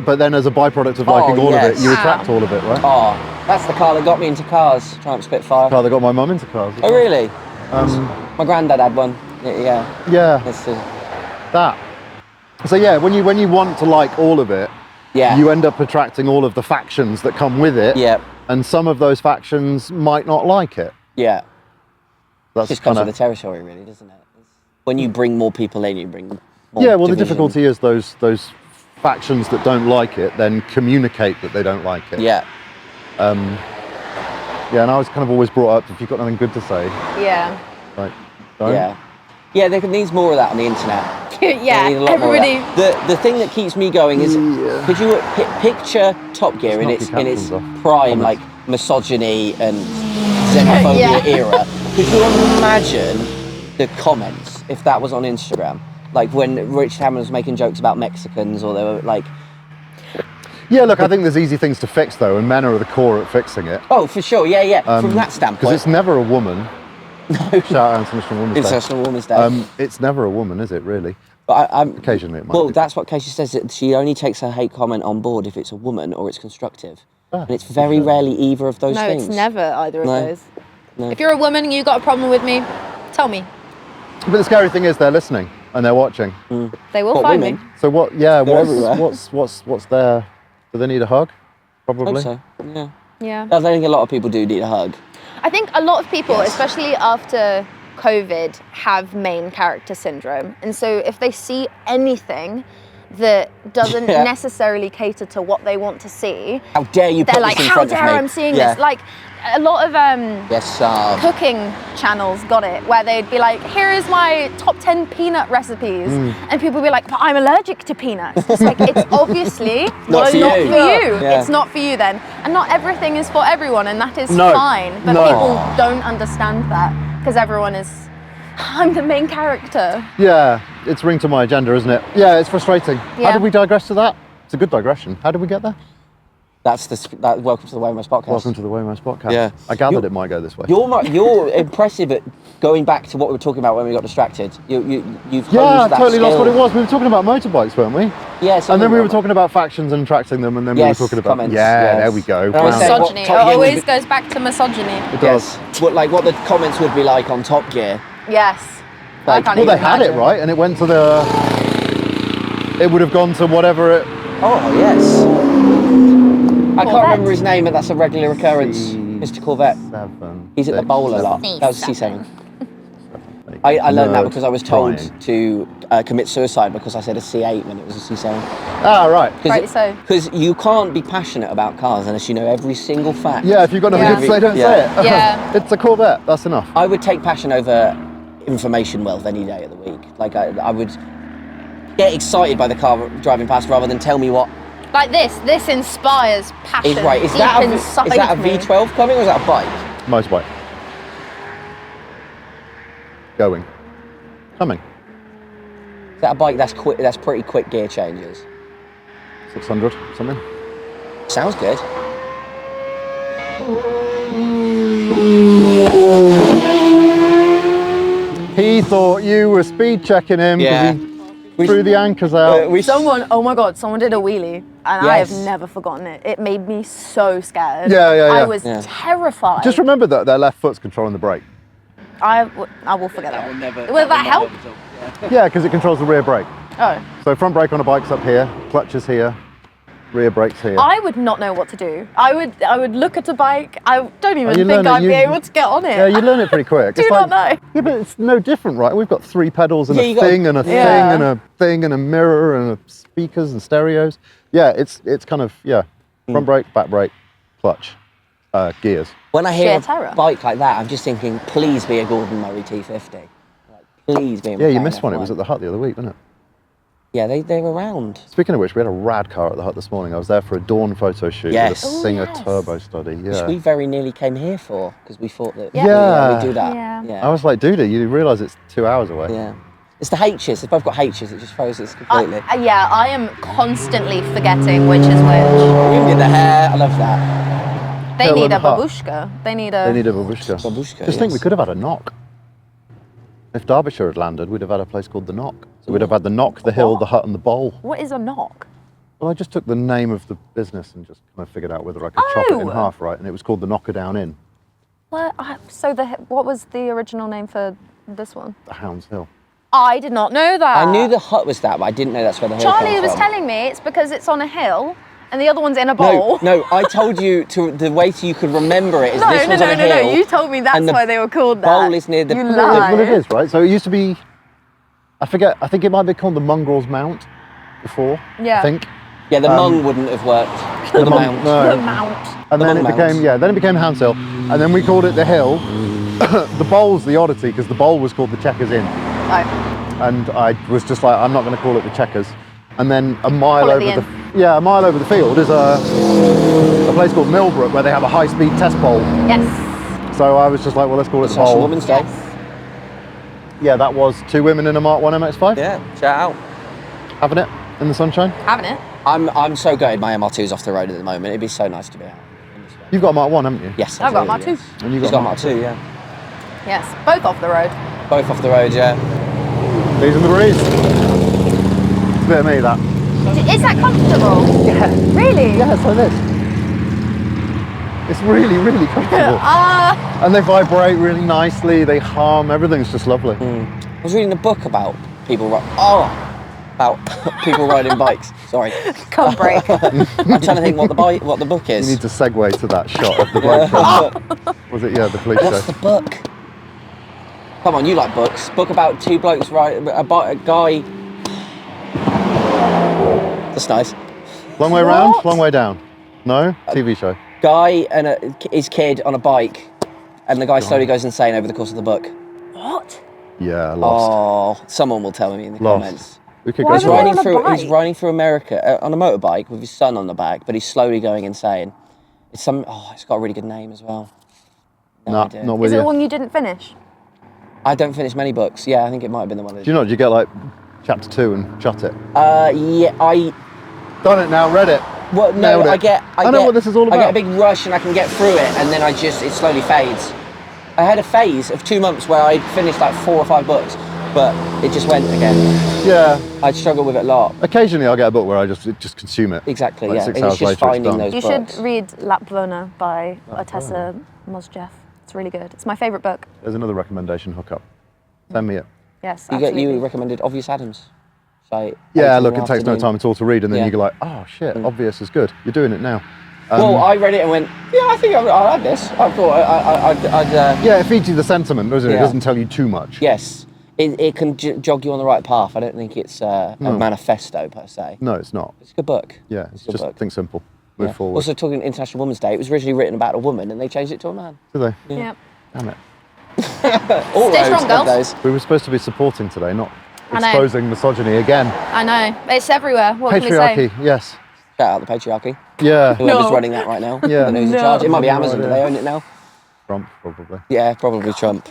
but then as a byproduct of liking all of yes. it, you attract all of it, right? Oh, that's the car that got me into cars. Triumph Spitfire. Car that got my mum into cars. Oh, really? Um, My granddad had one. Yeah. yeah, That's that. So yeah, when you want to like all of it, yeah. you end up attracting all of the factions that come with it. Yeah. And some of those factions might not like it. Yeah. That's Just comes kind with of the territory, really, doesn't it? When you bring more people in, you bring more yeah. Well, the division. difficulty is those factions that don't like it then communicate that they don't like it. Yeah. Yeah, and I was kind of always brought up, if you've got nothing good to say, Yeah. like, don't. Yeah. Yeah, there needs more of that on the internet. Yeah, They need a lot more of everybody. that. The thing that keeps me going is, could you picture Top Gear in knock its your captions off. prime, Comments. like misogyny and xenophobia Yeah. era? Could you imagine the comments if that was on Instagram? Like when Rich Hammond was making jokes about Mexicans, or they were like, Yeah, look, I think there's easy things to fix though, and men are the core at fixing it. oh, for sure, yeah, from that standpoint. Because it's never a woman. Shout out International Women's Day. International Women's Day. It's never a woman, is it really? But I'm Occasionally it might Well, be. that's what Kaisha says, that she only takes her hate comment on board if it's a woman or it's constructive. Ah, And it's very rarely either of those No, things. it's never either of No. those. No. If you're a woman and you got a problem with me, tell me. But the scary thing is they're listening and they're watching. They will What, find women? me. So what? Yeah, They're everywhere. what's their? Do they need a hug? I Probably. hope so, yeah. Yeah. I think a lot of people do need a hug. I think a lot of people, Yes. especially after COVID, have main character syndrome. And so if they see anything that doesn't Yeah. necessarily cater to what they want to see, How dare you they're put like, this in how front of dare me? I'm seeing Yeah. this? Like a lot of Yes, cooking channels got it, where they'd be like, here is my top 10 peanut recipes. And people would be like, but I'm allergic to peanuts. It's like, it's obviously Not for you. Yeah. It's not for you then. And not everything is for everyone, and that is No. fine. But No. people don't understand that, because everyone is, I'm the main character. Yeah, it's ring to my agenda, isn't it? Yeah, it's frustrating. Yeah. How did we digress to that? It's a good digression. How did we get there? That's welcome to the WAYMOE podcast. Welcome to the WAYMOE podcast. Yeah. I gathered You're- it might go this way. You're impressive at going back to what we were talking about when we got distracted. You've Yeah, I honed that totally lost what skill. it was. We were talking about motorbikes, weren't we? Yeah, And then we were talking about factions and attracting them, and then Yes, we were talking about comments, yeah, yes. there we go. And I was Wow. saying- Misogyny. It Top Gear would always be- goes back to misogyny. It does. Yes. What the comments would be like on Top Gear. Yes. Like, I can't Well, even they had it imagine. right, and it went to the. It would have gone to whatever it. Oh, yes. I can't Corvette. remember his name, but that's a regular occurrence. C- Mr. Corvette. 7. He's at the 6, bowl a lot. 7, That was C7. 8. I learned that Nerd because I was told crying. to commit suicide because I said a C8 when it was a C7. Ah, right. Right, so. Because you can't be passionate about cars unless you know every single fact. Yeah, if you've got nothing Yeah. good to say, don't Yeah. say it. Yeah. It's a Corvette. That's enough. I would take passion over information wealth any day of the week. Like I would get excited by the car driving past rather than tell me what Like this inspires passion. is right. Is deep that inside a me. V12 coming or is that a bike? Motorbike. Going. Coming. Is that a bike that's quick? That's pretty quick gear changes. 600 something. Sounds good. He thought you were speed checking him because Yeah. he threw the anchors out. Oh my God, someone did a wheelie, and I have Yes. never forgotten it. It made me so scared. Yeah. I was Yeah. terrified. Just remember that their left foot's controlling the brake. I will forget that. Will that help? Yeah, because it controls the rear brake. Oh. So front brake on a bike's up here, clutch is here, rear brake's here. I would not know what to do. I would look at a bike. I don't even you learn think it, I'd be you- able to get on it. Yeah, you learn it pretty quick. Do It's not know. Yeah, but it's no different, right? We've got 3 pedals and Yeah, a you got- thing and a thing Yeah. and a thing and a mirror and a speakers and stereos. Yeah, it's kind of, front brake, back brake, clutch, gears. When I hear Sheer a terror. bike like that, I'm just thinking, please be a Gordon Murray T50. Like, please be. a Yeah, you McLaren missed one. It F1. was at the Hut the other week, wasn't it? Yeah, they're around. Speaking of which, we had a rad car at the Hut this morning. I was there for a dawn photo shoot Yes. with a Oh, Singer yes. turbo study. Which Yeah. we very nearly came here for because we thought that Yeah. we'd do that. Yeah. I was like, dude, you realise it's 2 hours away? Yeah. It's the H's. They've both got H's. It just throws us completely. I am constantly forgetting which is which. You did the hair. I love that. They Hill need and a Hut. babushka. They need a. They need a babushka. Babushka, Just think, we yes. could have had a knock. If Derbyshire had landed, we'd have had a place called the Knock. So we'd have had the Knock, the Hill, What? the Hut, and the Bowl. What is a knock? Well, I just took the name of the business and just kind of figured out whether I could chop it in Oh. half, right? And it was called the Knocker Down Inn, What was the original name for this one? the Hounds Hill. I did not know that. I knew the hut was that, but I didn't know that's where the hill Charlie came was from. telling me it's because it's on a hill and the other one's in a bowl. No, I told you the way you could remember it is No, this no, one's no, on a no, hill. no. You told me that's and the why they were called that. bowl is near the- You Well, Well, it lie. is, right? So it used to be, I think it might be called the Mongrel's Mount. before, Yeah. I think. Yeah, the mung wouldn't have worked. The mount. No. The mount. And The then it mung became, mounts. yeah, then it became Hounds Hill. And then we called it the Hill. The bowl's the oddity, because the bowl was called the Checkers Inn. Oh. And I was just like, I'm not going to call it the Checkers. And then a mile Call it over the a mile over the field is a place called Millbrook, where they have a high-speed test bowl. Yes. So I was just like, well, let's call it the International bowl. Women's Day. Yes. Yeah, that was 2 women in a Mark 1 MX-5. Yeah, shout out. Having it in the sunshine. Having it. I'm so gutted my MR2's off the road at the moment. It'd be so nice to be out. in this weather. You've got a Mark 1, haven't you? Yes, I've got absolutely, Mark 2. yes. And you've She's got got Mark Mark 2, yeah. Yes. Both off the road. Both off the road, yeah. These are the breeze. It's a bit of me, that. Is that comfortable? Yeah. Really? Yeah, it's like this. It's really, really comfortable. Ah. And they vibrate really nicely, they hum, everything's just lovely. I was reading a book about people about people riding bikes. Sorry. Can't break. I'm trying to think what the book You is. need to segue to that shot of the bike shop. Was it, yeah, the police What's show? the book? Come on, you like books. Book about 2 blokes riding a guy. That's nice. Long way round, What? long way down. No? TV show. Guy and his kid on a bike, and the guy slowly goes insane over the course of the book. What? Yeah, lost. Oh, someone will tell me in the comments. Lost. We could Why go was to he that. on a He's bike? riding through America on a motorbike with his son on the back, but he's slowly going insane. It's it's got a really good name as well. No idea. Not with Is it you. the one you didn't finish? I don't finish many books. Yeah, I think it might have been the one. Do you know, do you get like chapter 2 and shut it? Yeah, Done it now, read it. Well, no, Nailed it. I know what this is all I get a about. big rush and I can get through it, and then it slowly fades. I had a phase of 2 months where I finished like 4 or 5 books, but it just went again. Yeah. I'd struggle with it a lot. Occasionally I'll get a book where I just consume it. Exactly, Like yeah. 6 And hours it's just later, it's finding done. those You books. should read Lapvona by Otessa Mosjeff. It's really good. It's my favourite book. There's another recommendation hookup. Send me it. Yes, You absolutely. recommended Obvious Adams. So Yeah, 8 look, in it the takes no afternoon. time at all to read, and then Yeah. you go like, oh shit, obvious is good. You're doing it now. Well, I read it and went, yeah, I think I'll add this. I thought I'd Yeah, it feeds you the sentiment, doesn't it? It Yeah. doesn't tell you too much. yes. It can jog you on the right path. I don't think it's a manifesto per se. No, it's not. It's a good book. Yeah, it's a good just book. think simple. Move Yeah. forward. Also, talking International Women's Day, it was originally written about a woman and they changed it to a man. Do they? Yeah. Damn it. All Stay roads strong, have girls. those. We were supposed to be supporting today, not I know. exposing misogyny again. I know. It's everywhere. What can we Patriarchy, say? yes. Shout out the patriarchy. Yeah. Whoever's No. running that right now. Yeah. The news in No. charge. It might be No Amazon. Do idea. they own it now? Trump, probably, Yeah, probably Trump.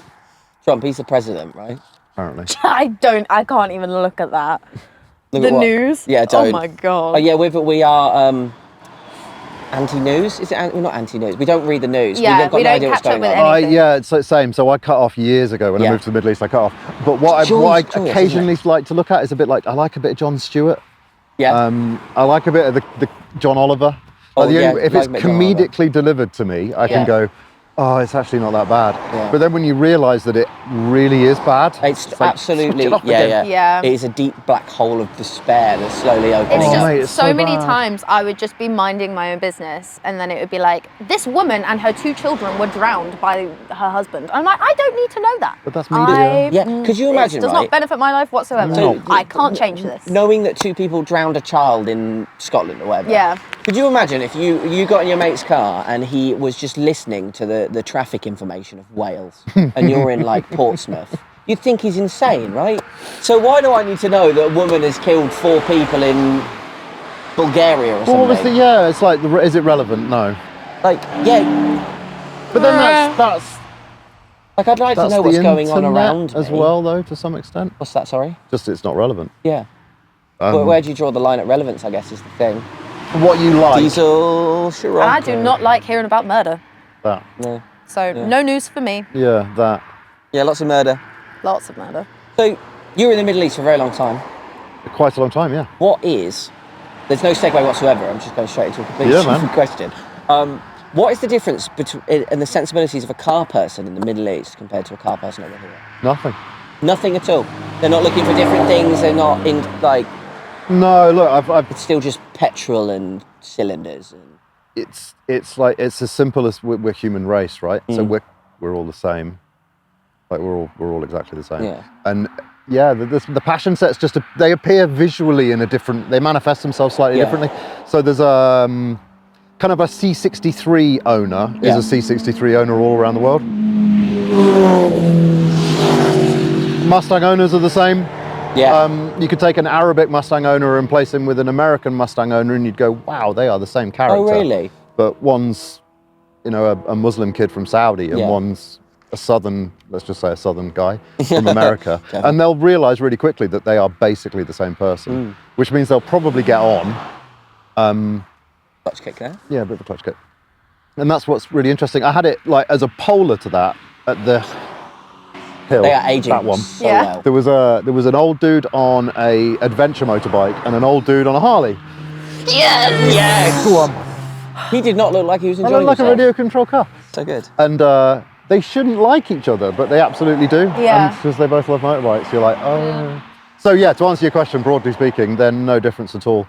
Trump, he's the president, right? apparently. I can't even look at that. Look The at what? news? Yeah, don't. Oh my God. Oh yeah, we are anti-news. Is it? We're not anti-news. We don't read the news. Yeah, We've got we no don't idea what's catch up going with on. anything. Yeah, it's the same. So I cut off years ago when I Yeah. moved to the Middle East. I cut off. But what I Joyous, isn't occasionally it? like to look at is a bit like I like a bit of Jon Stewart. Yeah. I like a bit of the John Oliver. Oh, Like, yeah, if like it's a bit of John Oliver. comedically delivered to me, I Yeah. can go, oh, it's actually not that bad. Yeah. But then when you realise that it really is bad, It's like, absolutely, switch it off yeah, again. Yeah. It is a deep black hole of despair that's slowly opening It's Oh, up. just mate, it's so so many bad. times I would just be minding my own business and then it would be like, this woman and her 2 children were drowned by her husband. I'm like, I don't need to know that. But that's media. Yeah, could you It imagine, does right? not benefit my life whatsoever. No. I can't change this. Knowing that 2 people drowned a child in Scotland or whatever. Yeah. Could you imagine if you got in your mate's car and he was just listening to the traffic information of Wales and you're in like Portsmouth? You'd think he's insane, right? So why do I need to know that a woman has killed 4 people in Bulgaria or something? Well, obviously, yeah, it's like, is it relevant? No. Like, yeah, But then that's like I'd like to that's know the what's going on internet around as me. well, though, to some extent. What's that, sorry? Just it's not relevant. Yeah. Where do you draw the line at relevance, I guess, is the thing. What you like. Diesel, And I do not like hearing about murder. That. No. So no news for me. Yeah, that. Yeah, lots of murder. Lots of murder. So, you were in the Middle East for a very long time. Quite a long time, yeah. There's no segue whatsoever, I'm just going straight into a completely Yeah, man. different question. What is the difference between in the sensibilities of a car person in the Middle East compared to a car person over here? Nothing. Nothing at all. They're not looking for different things, they're not in, like, No, look, I've it's still just petrol and cylinders. And it's like it's as simple as we're human race, right? So we're all the same. Like we're all exactly the same. Yeah. And the passion sets they appear visually in a different, they manifest themselves slightly differently. So there's kind of a C63 owner is a C63 owner all around the world. Mustang owners are the same. Yeah. You could take an Arabic Mustang owner and place him with an American Mustang owner and you'd go, wow, they are the same character. Oh, really? But one's, a Muslim kid from Saudi and one's a southern, let's just say a southern guy from America. And they'll realize really quickly that they are basically the same person, which means they'll probably get on. Clutch kick there? Yeah, a bit of a clutch kick. And that's what's really interesting. I had it like as a polar to that at the hill. They are aging that one. so well. There was an old dude on a adventure motorbike and an old dude on a Harley. Yes! Go on. He did not look like he was I enjoying look like a himself. radio control car. So good. And they shouldn't like each other, but they absolutely do. Yeah. Because they both love motorbikes. You're like, oh. Yeah. So yeah, to answer your question, broadly speaking, then no difference at all.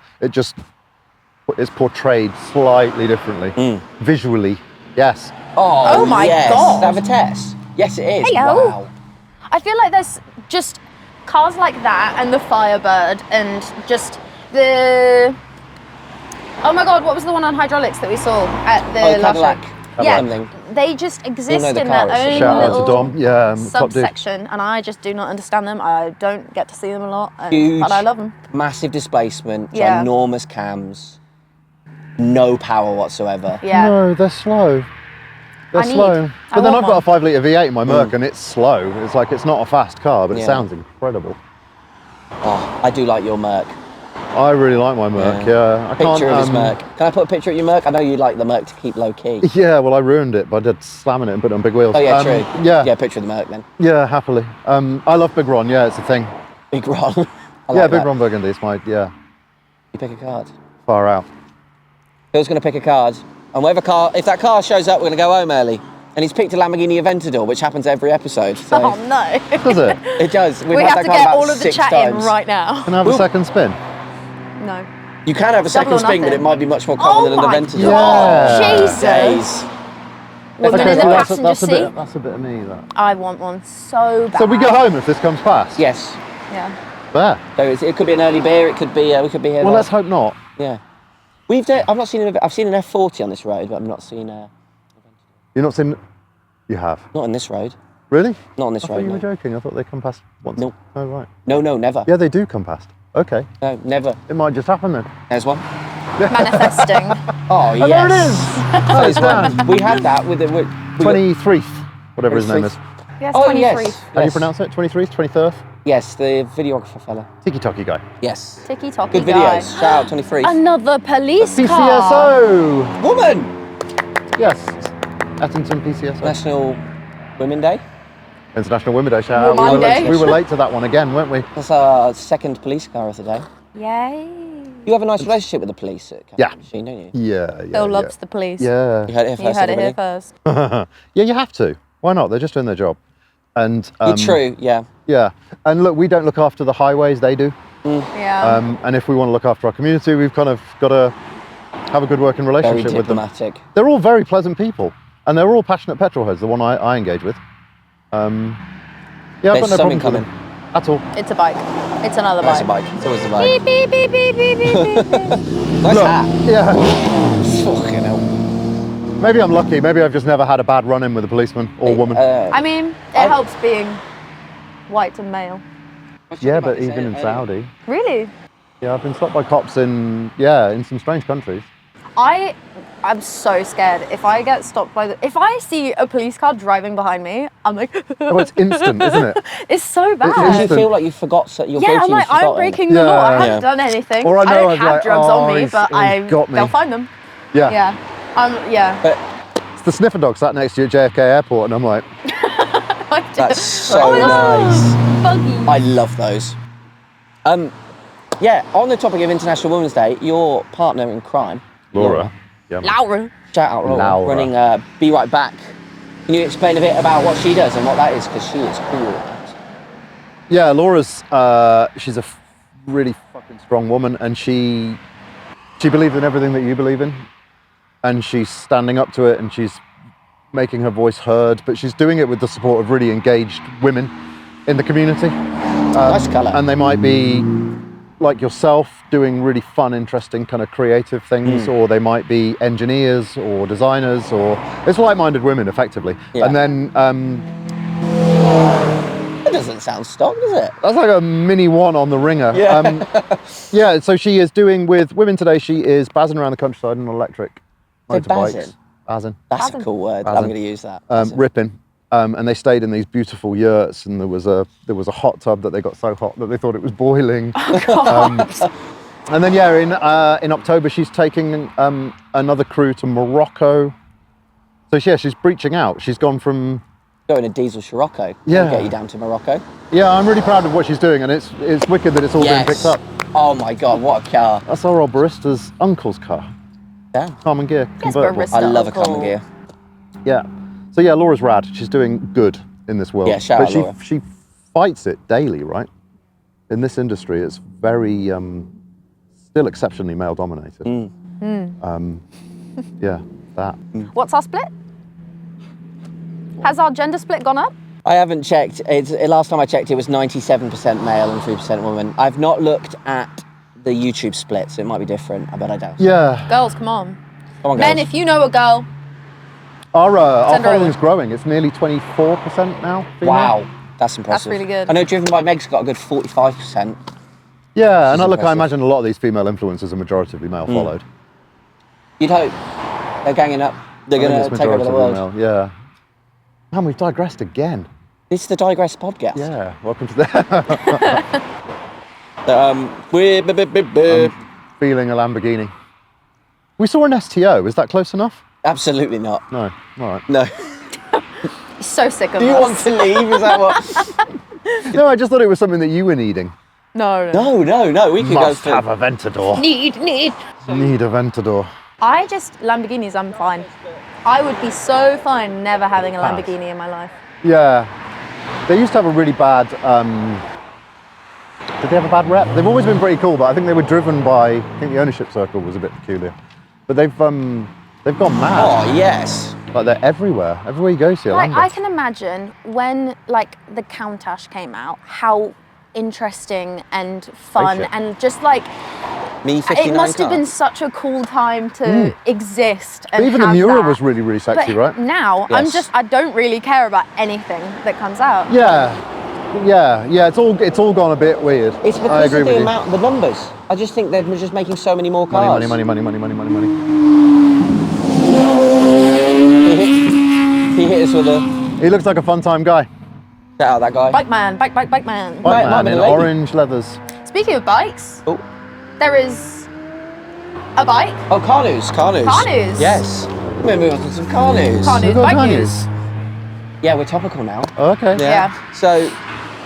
It's portrayed slightly differently. Visually, yes. Oh my yes. God. Is that Vitesse? Yes, it is. Hello. Wow. I feel like there's just cars like that and the Firebird and just the... Oh my God, what was the one on hydraulics that we saw at the last Cadillac. show? Something. Yeah, they just exist the in their car is. own Shout out to little Dom. Yeah, top dude. subsection, and I just do not understand them. I don't get to see them a lot, Huge, but I love them. massive displacement, Yeah. ginormous cams, no power whatsoever. Yeah. No, they're slow. They're slow. But then I've got a 5 litre V8 in my Merc and it's slow. It's like, it's not a fast car, but it sounds incredible. Oh, I do like your Merc. I really like my Merc, yeah. I Picture of his Merc. Can I put a picture of your Merc? I know you like the Merc to keep low key. Yeah, well, I ruined it by slamming it and putting it on big wheels. Oh yeah, true. Yeah. Yeah, picture of the Merc then. Yeah, happily. I love Big Ron, yeah, it's a thing. Big Ron. I like Yeah, Big that. Ron Burgundy is my, You pick a card. far out. Phil's going to pick a card. And if that car shows up, we're going to go home early. And he's picked a Lamborghini Aventador, which happens every episode. So Oh no. Does it? it does. We've We had have that to car get about all of the 6 chat times. in right now. Can I have a second spin? No. You can have a second Double or spin, but nothing. it might be much more common than an my Aventador. God, Yeah. Jesus. Days. Women Okay, in the so passenger that's a seat. bit, that's a bit of me, that. I want one so bad. So we go home if this comes past? Yes. Yeah. There. So it could be an early beer. It could be. We could be here. Well, let's hope not. Yeah. I've not seen. I've seen an F40 on this road, but I've not seen. You're not saying... You have? Not on this road. Really? Not on this I thought road. you were No. joking. I thought they come past once. Nope. Oh, right. No, never. Yeah, they do come past. Okay. No, never. It might just happen then. There's one. Manifesting. Oh, Oh, yes. there it is! Oh, it's down. We had that with the. We got- 23th, whatever his name 23rd. is. Yes, Oh 23. yes. How do you pronounce it? 23th, 23rd? Yes, the videographer fella. Tiki-toki guy. Yes. Ticky tocky Good guy. videos. Shout out 23. Another police car. PCSO! Woman. Yes. Ettington PCSO. National Women Day. International Women Day, shout out. Woman Day. We were late to that one again, weren't we? That's our second police car of the day. Yay. You have a nice relationship with the police at Caffeine Yeah. Machine, don't you? Yeah, yeah. Phil loves the police. Yeah. You heard it here You first. heard it here everybody. first. Yeah, you have to. Why not? They're just doing their job. And You're true. Yeah. Yeah. And look, we don't look after the highways, they do. Yeah. And if we want to look after our community, we've kind of got to have a good working Very relationship with them. diplomatic. They're all very pleasant people, and they're all passionate petrol heads, the one I engage with. Yeah, I've There's got no something problems with them. That's all. It's a bike. It's another That's a bike. bike. It's always a bike. Beep, beep, beep, beep, beep, beep, beep, beep. Nice Look, hat. yeah. Fucking hell. Maybe I'm lucky. Maybe I've just never had a bad run-in with a policeman or woman. I mean, it helps being white and male. Yeah, but even in Saudi. Really? Yeah, I've been stopped by cops in some strange countries. I'm so scared. If I get stopped if I see a police car driving behind me, I'm like, Oh, it's instant, isn't it? it's so bad. Because you instant. feel like you forgot you're Yeah, guilty. I'm like, you've forgotten. I'm breaking the law. I haven't Yeah. done anything. Or I know don't I'd be have like, drugs oh, on me, he's but got me. they'll find them. Yeah. Yeah. But It's the sniffer dog sat next to you at JFK Airport, and I'm like, that's so Oh, nice. Buggy. I love those. Yeah, on the topic of International Women's Day, your partner in crime, Laura. Yeah. Laura. shout out Laura, Laura. running Be Right Back. Can you explain a bit about what she does and what that is? Because she is cool. Yeah, Laura's she's a really fucking strong woman, and she believes in everything that you believe in, and she's standing up to it, and she's making her voice heard, but she's doing it with the support of really engaged women in the community. Nice colour. And they might be like yourself doing really fun, interesting kind of creative things, or they might be engineers or designers, or it's like-minded women effectively. Yeah. And then That doesn't sound stock, does it? that's like a mini one on the ringer. Yeah. Yeah, so she is doing with women today, she is bazzing around the countryside on electric So motorbikes. Bazzing. That's a Bazzing. cool word. I'm Bazzing. going to use that. Bazzing. Ripping. And they stayed in these beautiful yurts, and there was a hot tub that they got so hot that they thought it was boiling. And then in October she's taking another crew to Morocco. So yeah, she's breaching out. She's gone from Go in a diesel Scirocco. Yeah. Get you down to Morocco. yeah. I'm really proud of what she's doing, and it's wicked that it's all being picked up. Oh my God, what a car. That's our old barista's uncle's car, Yeah. Common Gear Yes, convertible. barista. I love a Cool. common gear. Yeah. So yeah, Laura's rad. She's doing good in this world. Yeah, shout but out Laura. she fights it daily, right? In this industry, it's very still exceptionally male dominated. Yeah, that. What's our split? Has our gender split gone up? I haven't checked. Last time I checked, it was 97% male and 3% woman. I've not looked at the YouTube split, so it might be different. I bet I don't. Yeah. Girls, come on. Come on, Men, girls. if you know a girl, Our Send her following over. is growing. It's nearly 24% now. female. Wow, that's impressive. really good. I know Driven by Meg's got a good 45%. Yeah, and is look, I impressive. imagine a lot of these female influencers are majoritively male followed. You'd hope they're ganging up. They're I think going it's to take over the world. majoritively male, yeah. Man, we've digressed again. This is the Digress podcast. Yeah, welcome to the We're feeling a Lamborghini. We saw an STO. Is that close enough? absolutely not. No. All right. No. so sick of Do you us. want to leave? Is that what? No, I just thought it was something that you were needing. No. No. We could go Must for. have a Ventador. Need. Need a Ventador. Lamborghinis, I'm fine. I would be so fine never having a Pass. Lamborghini in my life. Yeah. They used to have a really bad. Did they have a bad rep? They've always been pretty cool, but I think they were driven by. I think the ownership circle was a bit peculiar. But they've gone mad. Oh yes. Like they're everywhere. Everywhere you go, see a Like, Lambo. I can imagine when like the Countach came out, how interesting and fun Spaceship. and just like Me 59 it must have car. been such a cool time to exist and Even the have Miura that. was really, really sexy, But right? now Yes. I don't really care about anything that comes out. Yeah. It's all gone a bit weird. It's I because agree of with the you. amount, the numbers. I just think they're just making so many more cars. Money. He hit us with a He looks like a fun time guy. shout out that guy. Bike man. might Bike have man been in a lady. orange leathers. Speaking of bikes, Oh, there is a bike. oh, car news. Car news. Yes. We're moving on to some car news. Car news, We've got bike car news. Yeah, we're topical now. Oh, okay. Yeah. So,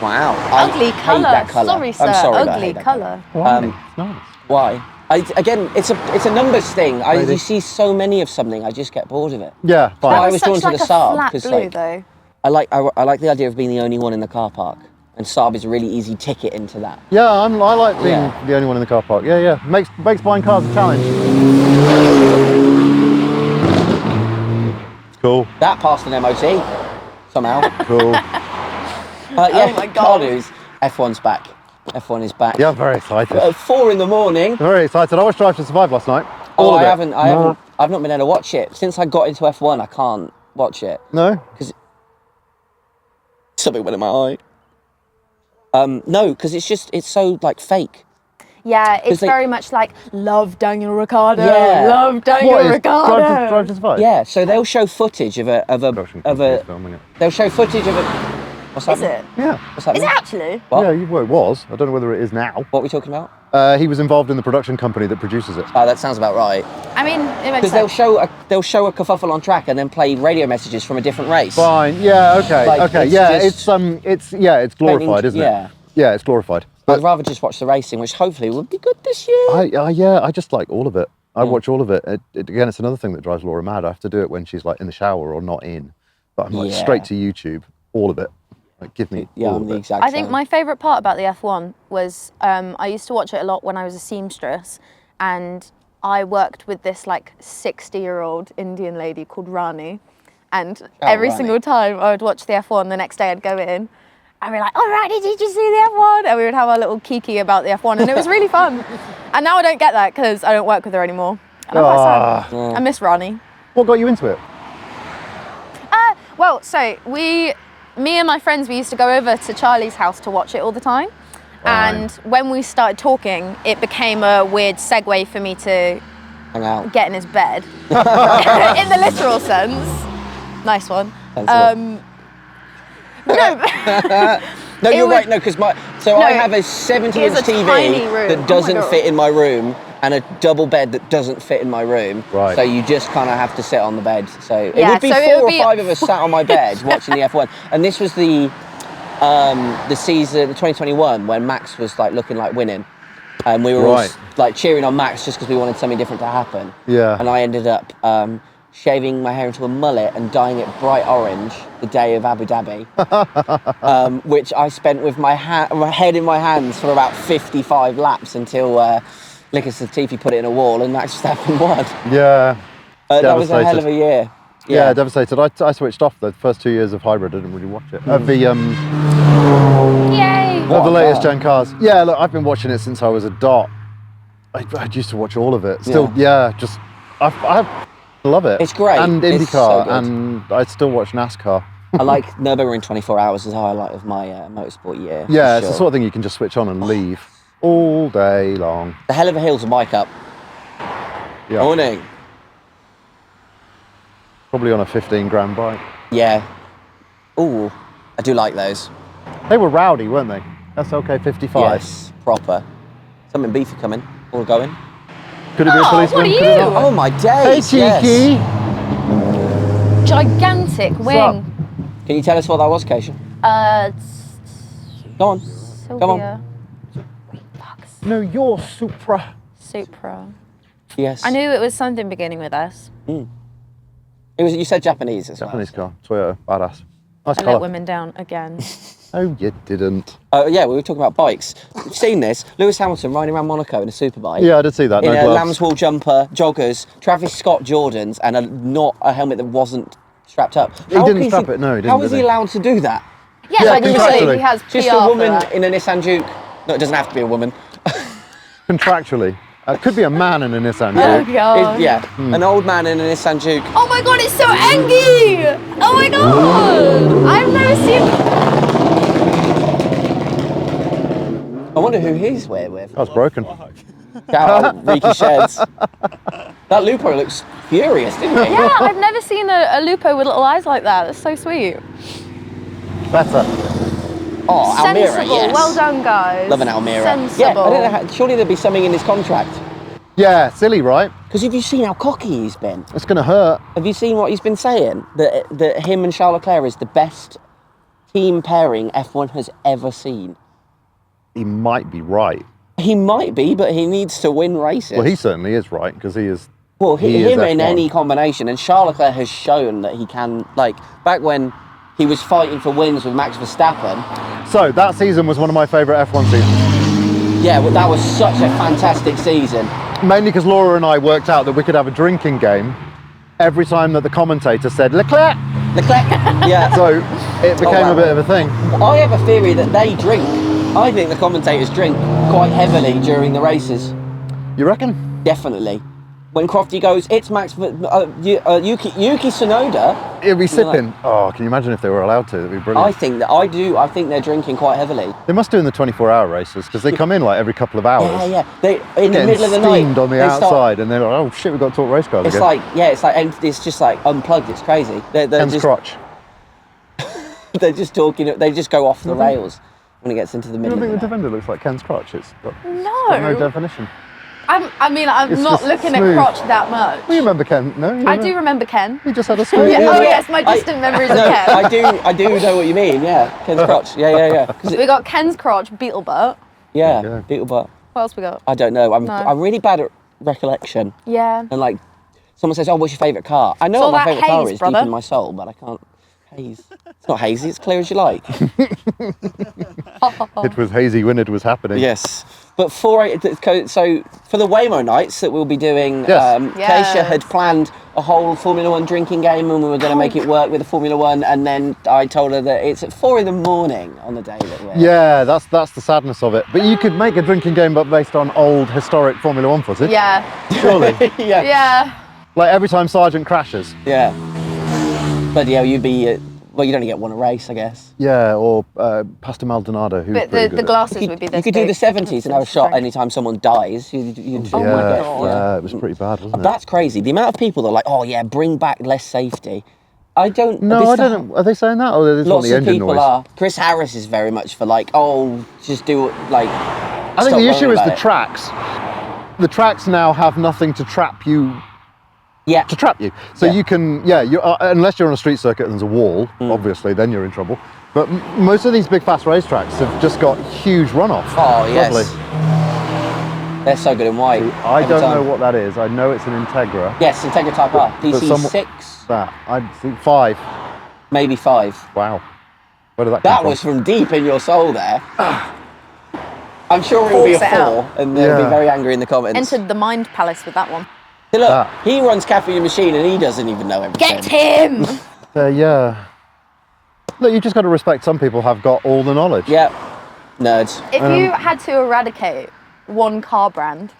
wow. Ugly I hate colour. that colour. Sorry, sir. I'm sorry, but I Ugly hate that colour. Why? Um, It's nice. Why? Again, it's a numbers thing. Maybe. You see so many of something, I just get bored of it. Yeah, That fine. I was was such drawn to like the a Saab, flat 'cause, blue like, though. I like the idea of being the only one in the car park, and Saab is a really easy ticket into that. Yeah, I like being Yeah. the only one in the car park. Yeah. Makes buying cars a challenge. Cool. That passed an MOT somehow. Cool. Yeah, Oh my car God. news. F1's back. F1 is back. Yeah, I'm very excited. At 4 a.m. Very excited. I watched Drive to Survive last night. All Oh, of I it. haven't. I've not been able to watch it since I got into F1. I can't watch it. No? Something went in my eye. No, because it's so like fake. Yeah, it's they- very much like love Daniel Ricciardo. Yeah. Love Daniel What is Ricciardo. Drive to Survive? Yeah, so they'll show footage of a Production company's filming it. They'll show footage of a. What's that? Is it? Yeah. What's that? Is mean? it actually? What? Yeah, well, it was. I don't know whether it is now. What are we talking about? He was involved in the production company that produces it. Oh, that sounds about right. I mean, it makes Because they'll sense. show a kerfuffle on track and then play radio messages from a different race. Fine. Yeah. Okay. Like, okay. it's Yeah. just It's glorified, isn't yeah. it? Yeah. It's glorified. I'd rather just watch the racing, which hopefully will be good this year. I just like all of it. I watch all of it. Again, it's another thing that drives Laura mad. I have to do it when she's like in the shower or not in. But I'm like Yeah. straight to YouTube, all of it. Like give me Yeah, all I'm of the it. exact I think same. my favourite part about the F1 was I used to watch it a lot when I was a seamstress, and I worked with this like 60-year-old Indian lady called Rani, and every Rani. single time I would watch the F1, the next day I'd go in, And we were like, all right, did you see the F1? And we would have our little kiki about the F1 and it was really fun. And now I don't get that because I don't work with her anymore. And I'm quite sad. I miss Rani. What got you into it? Well, so me and my friends, we used to go over to Charlie's house to watch it all the time. Right. And when we started talking, it became a weird segue for me to Hang out. get in his bed. In the literal sense. Nice one. No, you're right. No, because I have a 70-inch TV that doesn't fit in my room and a double bed that doesn't fit in my room. Right. So you just kind of have to sit on the bed. So it Yeah, would be so it four would or be- five of us sat on my bed watching the F1. And this was the season 2021 when Max was like looking like winning. And we were all like cheering on Max just because we wanted something different to happen. Yeah. And I ended up shaving my hair into a mullet and dyeing it bright orange the day of Abu Dhabi, which I spent with my head in my hands for about 55 laps until Likas Latifi put it in a wall and Max Verstappen won. Yeah. That was a hell of a year. Yeah, devastated. I switched off the first 2 years of hybrid. I didn't really watch it. Yay! Of the latest gen cars. Yeah, look, I've been watching it since I was a dot. I used to watch all of it. Still, I love it. It's great. And It's IndyCar, so good. and I still watch NASCAR. I like Nürburgring 24 hours as a highlight of my motorsport year. Yeah, for it's the sure. sort of thing you can just switch on and leave all day long. The hell of a hill's a bike up. Yeah, Morning. probably on a 15 grand bike. Yeah. Ooh, I do like those. They were rowdy, weren't they? SLK 55. Yes, proper. Something beefy coming or going. Could it be a Oh, policeman? what are Could it you? not? Oh my Hey, days! cheeky. Yes. Gigantic up? wing. Can you tell us what that was, Kaisha? Go on. Sylvia. Fucks. No, you're Supra. Supra. Yes. I knew it was something beginning with S. It was. You said Japanese as well. Japanese car. Toyota. Badass. Nice I let colour. women down again. Oh, you didn't. Oh yeah, we were talking about bikes. You've seen this? Lewis Hamilton riding around Monaco in a superbike. Yeah, I did see that. In No a gloves. lamb's wool jumper, joggers, Travis Scott Jordans, and not a helmet that wasn't strapped up. He didn't strap it, no, he didn't, How is did he he? allowed to do that? Yeah, Yeah, like you contractually. say, he has PR Just a for woman that. in a Nissan Juke. No, it doesn't have to be a woman. Contractually. It could be a man in a Nissan Oh Juke. god. An old man in a Nissan Juke. Oh my god, it's so angry! Oh my god! I've never seen. I wonder who he's with. That was broken. Shout out Ricky Sheds. That Lupo looks furious, didn't he? Yeah, I've never seen a Lupo with little eyes like that. That's so sweet. Better. Oh, Almira, Sensible. yes. Well done, guys. Love an Almira. Sensible. Yeah, I don't know how, surely there'd be something in his contract. Yeah, silly, right? Because have you seen how cocky he's been? It's going to hurt. Have you seen what he's been saying? That him and Charles Leclerc is the best team pairing F1 has ever seen. He might be right. He might be, but he needs to win races. Well, he certainly is right, because he is. Well, he is him in F1. any combination, and Charles Leclerc has shown that he can, like, back when he was fighting for wins with Max Verstappen. So, that season was one of my favourite F1 seasons. Yeah, well, that was such a fantastic season. Mainly because Laura and I worked out that we could have a drinking game every time that the commentator said Leclerc. Leclerc, yeah. So, it became wow. a bit of a thing. I have a theory that they drink. I think the commentators drink quite heavily during the races. You reckon? Definitely. When Crofty goes, it's Max, Yuki Tsunoda. He'll be You're like, sipping. Oh, can you imagine if they were allowed to? That'd be brilliant. I think that I do. I think they're drinking quite heavily. They must do in the 24-hour races, because they come in like every couple of hours. Yeah. They in the Getting middle of the night. steamed on the they outside, start- and they're like, oh shit, we've got to talk race cars It's again. like it's just like unplugged. It's crazy. They're Ken's just crotch. they're just talking. They just go off the rails when it gets into the You middle. don't think of the it. defender looks like Ken's crotch? It's got No. no definition. I'm It's not just looking smooth. at crotch that much. Well, you remember Ken? No, you I don't do know? remember Ken. He just had a smooth. Yeah, yeah. oh yes, my distant memories of No, Ken. I do know what you mean. Yeah, Ken's crotch. Yeah. 'Cause We got Ken's crotch, Beetlebutt. yeah, Yeah. Beetlebutt. What else we got? I don't know. No. I'm really bad at recollection. Yeah. And like, someone says, "Oh, what's your favourite car?" I know It's all what my that favourite car haze, is brother. deep in my soul, but I can't. Haze. It's not hazy. It's clear as you like. It was hazy when it was happening. Yes. But so for the WAYMOE nights that we'll be doing, Yes. Kaisha had planned a whole Formula 1 drinking game, and we were going to make it work with the Formula 1, and then I told her that it's at 4 in the morning on the day that we're... Yeah, that's the sadness of it. But you could make a drinking game but based on old historic Formula 1 footage. Yeah. Surely. yeah. Yeah. Like every time Sergeant crashes. Yeah. But yeah, you'd be... well, you'd only get one a race, I guess. Yeah, or Pastor Maldonado, who's But pretty the good. glasses would be this You could do the big. 70s and have a shot anytime someone dies. You'd Oh my Yeah, God. yeah, it was pretty bad, wasn't it? That's crazy. The amount of people that are like, oh yeah, bring back less safety. I don't... No, I don't. Are they saying that, or they just want Lots the of engine people noise? are. Chris Harris is very much for like, oh, just do it, like... I think the issue is the tracks. The tracks now have nothing to trap you. Yeah. To trap you, so Yeah. you can, you unless you're on a street circuit and there's a wall, obviously, then you're in trouble. But most of these big fast racetracks have just got huge runoff. Oh, yes. Lovely. They're so good in white. I every don't time. know what that is. I know it's an Integra. Yes, Integra Type R. DC6, That I think 5. maybe 5. Wow. Where did that come That from? was from deep in your soul there. I'm sure it will be a Force 4, it out. and they'll Yeah. be very angry in the comments. Entered the mind palace with that one. Hey, look, that. he runs Caffeine Machine and he doesn't even know everything. Get him! Yeah. Look, you just got to respect. Some people have got all the knowledge. Yep, nerds. If you had to eradicate one car brand,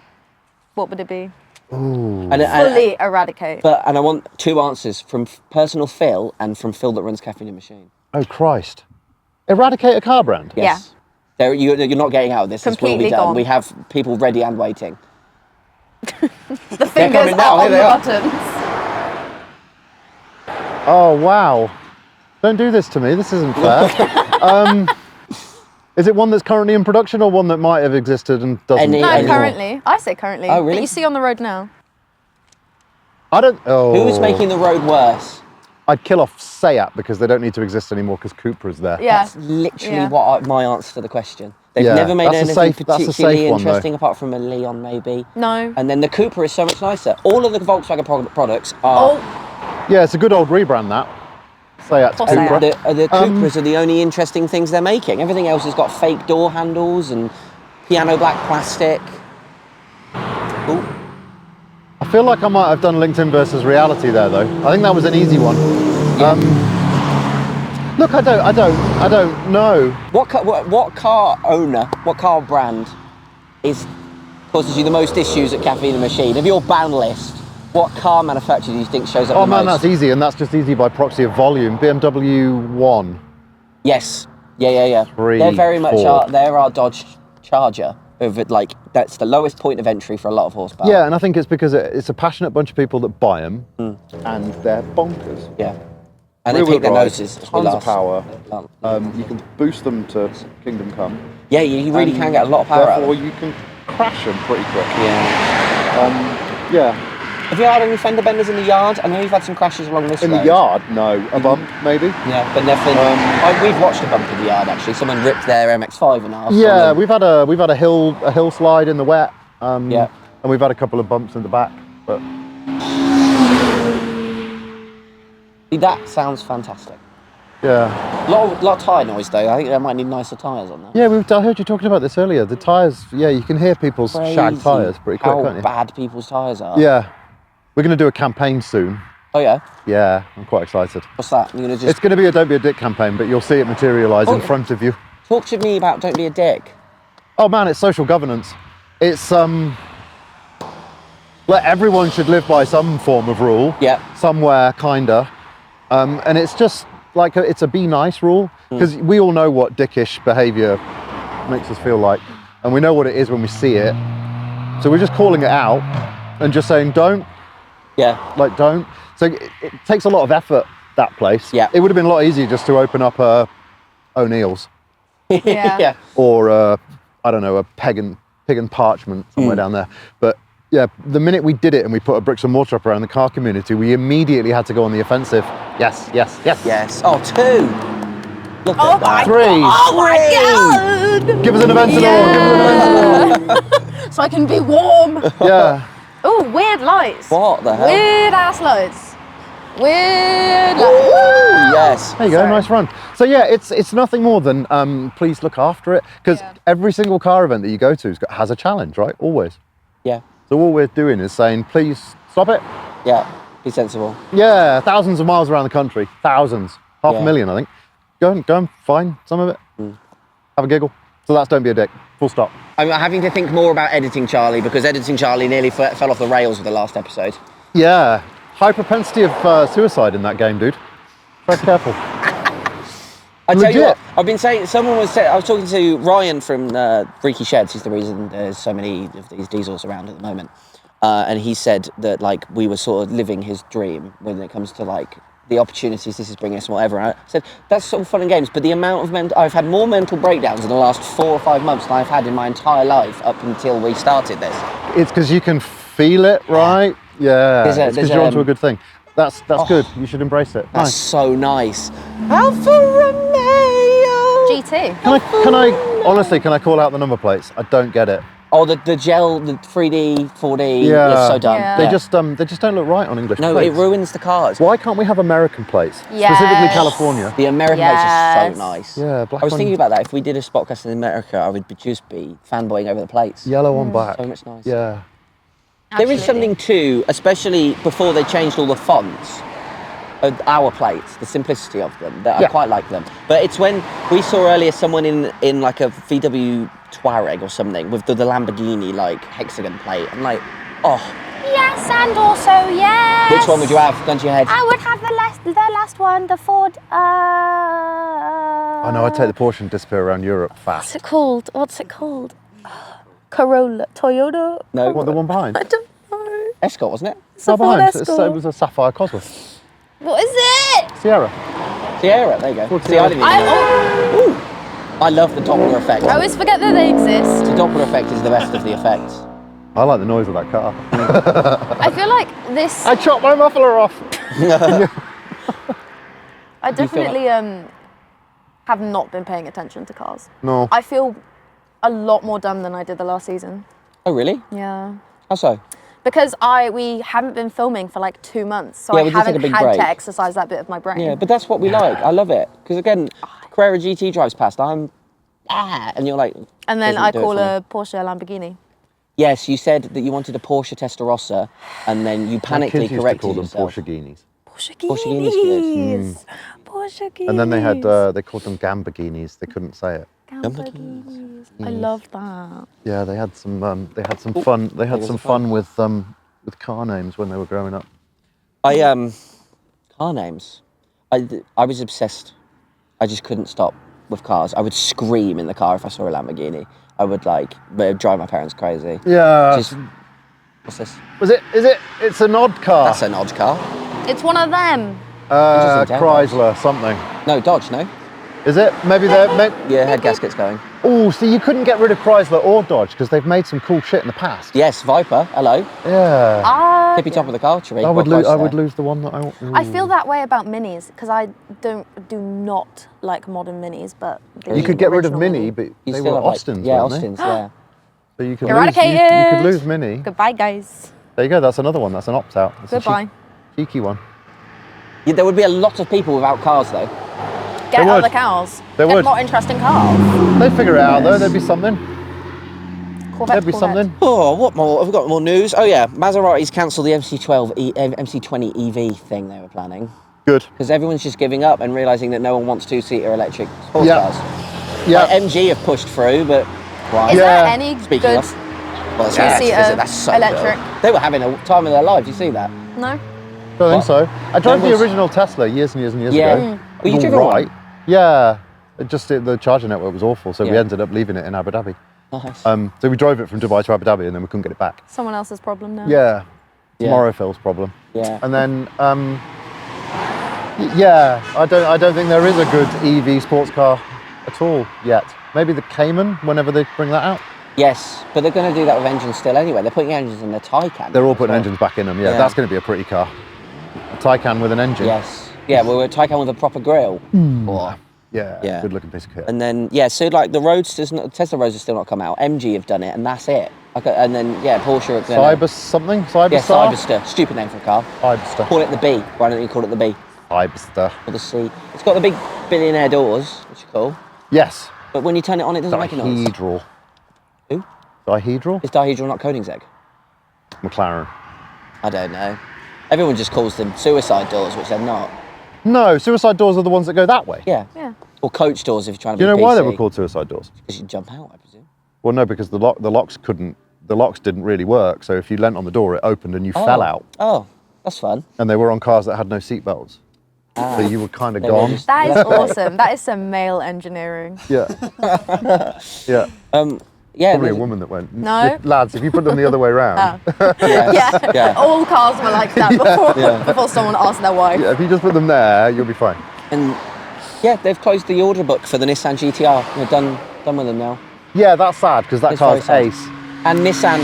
what would it be? Ooh. Fully eradicate. And I want 2 answers from personal Phill and from Phill that runs Caffeine Machine. Oh Christ! Eradicate a car brand. Yes. You're not getting out of this. This will be Completely done. gone. We have people ready and waiting. The fingers coming now, are on here the they are. buttons. Oh wow! Don't do this to me. This isn't fair. Is it one that's currently in production or one that might have existed and doesn't? Any- No, anymore. currently. I say currently. Oh, really? That you see on the road now. I don't. Oh. Who's making the road worse? I'd kill off Seat because they don't need to exist anymore because Cooper is there. Yeah. That's literally Yeah. my answer to the question. They've Yeah, never made that's a anything safe- that's a particularly safe one, though. interesting apart from a Leon maybe. No. And then the Cooper is so much nicer. All of the Volkswagen products are... Oh, Yeah, it's a good old rebrand that. Seat to Or Seat. Cooper. The Coopers are the only interesting things they're making. Everything else has got fake door handles and piano black plastic. Ooh. I feel like I might have done LinkedIn versus reality there though. I think that was an easy one. Look, I don't know. What car owner, what car brand causes you the most issues at Caffeine Machine? Of your ban list, what car manufacturer do you think shows up Oh the man, most? that's easy, and that's just easy by proxy of volume. BMW 1. Yes. Yeah. 3, They're very much 4. they're our Dodge Charger. That's the lowest point of entry for a lot of horsepower. Yeah, and I think it's because it's a passionate bunch of people that buy them, and they're bonkers. Yeah. And they Rear-wheel take their drive, noses. as we tons of last- power. Um, You can boost them to Kingdom Come. Yeah, you really can get a lot of power out of Therefore, them. you can crash them pretty quick. Yeah. Yeah. Have you had any fender benders in the yard? I know you've had some crashes along this In road. the yard, no. A bump, maybe. Yeah, but nothing. We've watched a bump in the yard actually. Someone ripped their MX-5 in half. Yeah, we've had a hill slide in the wet. Yeah. And we've had a couple of bumps in the back, but That sounds fantastic. yeah. A lot of tyre noise though. I think they might need nicer tyres on that. Yeah, I heard you talking about this earlier. The tyres, yeah, you can hear people's shag Crazy tyres pretty quick, how can't you? bad people's tyres are. Yeah. We're going to do a campaign soon. Oh yeah? Yeah, I'm quite excited. What's that? You're gonna just It's going to be a Don't Be a Dick campaign, but you'll see it materialise in Oh. front of you. talk to me about Don't Be a Dick. Oh man, it's social governance. It's like everyone should live by some form of rule. Yeah. Somewhere, kinda. And it's just like it's a be nice rule because we all know what dickish behaviour makes us feel like, and we know what it is when we see it. So we're just calling it out and just saying don't. Yeah. Like don't. So it takes a lot of effort, that place. Yeah. It would have been a lot easier just to open up O'Neill's Yeah. Yeah. or I don't know, a pig and parchment somewhere down there. But yeah, the minute we did it and we put a bricks and mortar up around the car community, we immediately had to go on the offensive. Yes. Yes. Oh, 2. Look Oh at my that. 3. Oh my god! Give us an Aventador. So I can be warm. Yeah. Oh, weird lights. What the hell? Weird ass lights. Weird. Yes. There you go, nice run. So yeah, it's nothing more than please look after it, because every single car event that you go to has a challenge, right? Always. Yeah. So all we're doing is saying, please stop it. Yeah. Be sensible. Yeah, thousands of miles around the country, thousands, 500,000, I think. Go and find some of it. Have a giggle. So that's don't be a dick. Full stop. I'm having to think more about editing Charlie, because editing Charlie nearly fell off the rails with the last episode. Yeah, high propensity of suicide in that game, dude. Very careful. I tell you what, I've been saying, I was talking to Ryan from Freaky Sheds. He's the reason there's so many of these diesels around at the moment. And he said that, like, we were sort of living his dream when it comes to, like, the opportunities this is bringing us and whatever. And I said, that's all fun and games, but the amount of I've had more mental breakdowns in the last 4 or 5 months than I've had in my entire life up until we started this. It's because you can feel it, right? Yeah, it's because you're onto a good thing. That's good. You should embrace it. That's so nice. Alfa Romeo. GT. Can I call out the number plates? I don't get it. Oh, the gel, the 3D, 4D, Yeah. it's so dumb. Yeah. They just don't look right on English No, plates. it ruins the cars. Why can't we have American plates? Yes. Specifically California. The American plates are so nice. Yeah, black I was on- thinking about that. If we did a spotcast in America, I would just be fanboying over the plates. Yellow on black. So much nice. Yeah. There is something too, especially before they changed all the fonts, of our plates, the simplicity of them, that I quite like them. But it's when we saw earlier someone in like a VW Touareg or something with the Lamborghini like hexagon plate. I'm like, oh. Yes, and also yes. Which one would you have? Gun to your head. I would have the last one, the Ford. Oh no, I'd take the Porsche and disappear around Europe fast. What's it called? Corolla, Toyota. No. What, the one behind? I don't know. Escort, wasn't it? It's a Ford behind. Escort. It was a Sapphire Cosworth. What is it? Sierra. Sierra, there you go. Ford See, I didn't even know. I I love the Doppler effect. always forget that they exist. The Doppler effect is the best of the effects. I like the noise of that car. I feel like this. I chopped my muffler off. I definitely have not been paying attention to cars. No. I feel a lot more dumb than I did the last season. Oh, really? Yeah. How so? Because we haven't been filming for like 2 months, so Yeah, I we did take a haven't big had break. to exercise that bit of my brain. Yeah, but that's what we like. I love it. Because again, Carrera GT drives past, and you're like... And then doesn't I do it call for me. a Porsche a Lamborghini. Yes, you said that you wanted a Porsche Testarossa, and then you My kids panically used to corrected call them yourself. Porscheguinis. Porscheguinis. Porscheguinis, Porscheguinis. And then they called them Gamborghinis. They couldn't say it. Lamborghinis. I love that. Yeah, they had some Oh, fun. They had was some a fun. fun with car names when they were growing up. Car names. I was obsessed. I just couldn't stop with cars. I would scream in the car if I saw a Lamborghini. I would drive my parents crazy. Yeah. What's this? It's an odd car. That's an odd car. It's one of them. Interesting taillights. Chrysler something. No, Dodge, no? Is it? Maybe they're. Yeah, head gasket's going. Oh, so you couldn't get rid of Chrysler or Dodge because they've made some cool shit in the past. Yes, Viper, hello. Yeah. Tippy top of the car tree. I would lose the one that I want. I feel that way about minis because I do not like modern minis, but You could get rid of original Mini, but You they still were have, Austins, yeah, weren't they? Austins, yeah. So you could Eradicated. you could lose Mini. Goodbye, guys. There you go. That's another one. That's an opt-out. That's a Goodbye. cheeky one. Yeah, there would be a lot of people without cars, though. Get They other would. cars. They Get would. more interesting cars. They'd figure it out though. There'd be something. Corvette, There'd be something. Oh, what more? Have we got more news? Oh yeah, Maserati's cancelled the MC20 EV thing they were planning Good. because everyone's just giving up and realising that no one wants two-seater electric sports Yeah. cars. Yeah. Like, MG have pushed through, but why? Is Yeah. there any Speaking good of, well, two-seater that's so electric? good. They were having a time of their lives. You see that? No? Don't think so. I drove There the was- original Tesla years and years and years Yeah. ago. Mm. Oh, you All driven one? right. Yeah. The charging network was awful, so we Yeah. ended up leaving it in Abu Dhabi. Nice. So we drove it from Dubai to Abu Dhabi, and then we couldn't get it back. Someone else's problem now. Yeah. Yeah. Tomorrow Phil's problem. Yeah. And then, yeah, I don't think there is a good EV sports car at all yet. Maybe the Cayman, whenever they bring that out. Yes, but they're going to do that with engines still anyway. They're putting engines in the Taycan. They're all as putting well. engines back in them. Yeah, Yeah. that's going to be a pretty car. A Taycan with an engine. Yes. Yeah, well, we're a Taycan with a proper grille. Or- Yeah. Yeah. Good looking piece of kit. And then, yeah, so like the Roadsters, Tesla Roadsters still not come out. MG have done it, and that's it. And then Porsche. Cyber something? Cyberstar? Yeah, Cyberster. Stupid name for a car. Cyberster. Call it the B. Why don't you call it the B? Cyberster. Or the C. It's got the big billionaire doors, which are cool. Yes. But when you turn it on, it doesn't make a noise. Dihedral. Who? Dihedral? Is dihedral not Koenigsegg? McLaren. I don't know. Everyone just calls them suicide doors, which they're not. No, suicide doors are the ones that go that way. Yeah. Or coach doors if you're trying to Do be you know why they PC. were called suicide doors? Because you jump out, I presume. Well, no, because the locks didn't really work. So if you leant on the door, it opened and you fell out. Oh, that's fun. And they were on cars that had no seat belts. So you were kind of They were gone. just- That is awesome. That is some male engineering. Yeah. Yeah. Yeah. Probably a there's- woman that went, No. Lads, if you put them the other way around. Yeah. All cars were like that before someone asked their wife. Yeah, if you just put them there, you'll be fine. And they've closed the order book for the Nissan GTR. They're done with them now. Yeah, that's sad because that It's car's very ace. And Nissan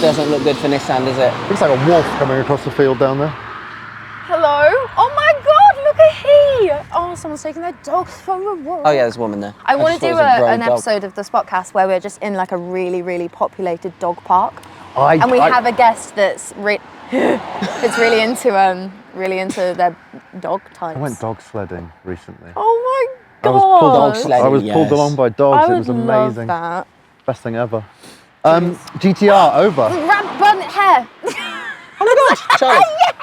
doesn't look good for Nissan, does it? Looks like a wolf coming across the field down there. Hello? Oh my God, look at he! Oh, someone's taking their dogs from the wall. Oh yeah, there's a woman there. I want just to do thought it was a grown an dog. episode of the Spotcast where we're just in like a really, really populated dog park. I And we have a guest that's it's really into their dog types. I went dog sledding recently. Oh my I God. was pulled, Dog sledding, I was pulled yes. along by dogs. I It was would love amazing. that. Best thing ever. GTR over. Bun hair. Oh my gosh, Charlie. Yes!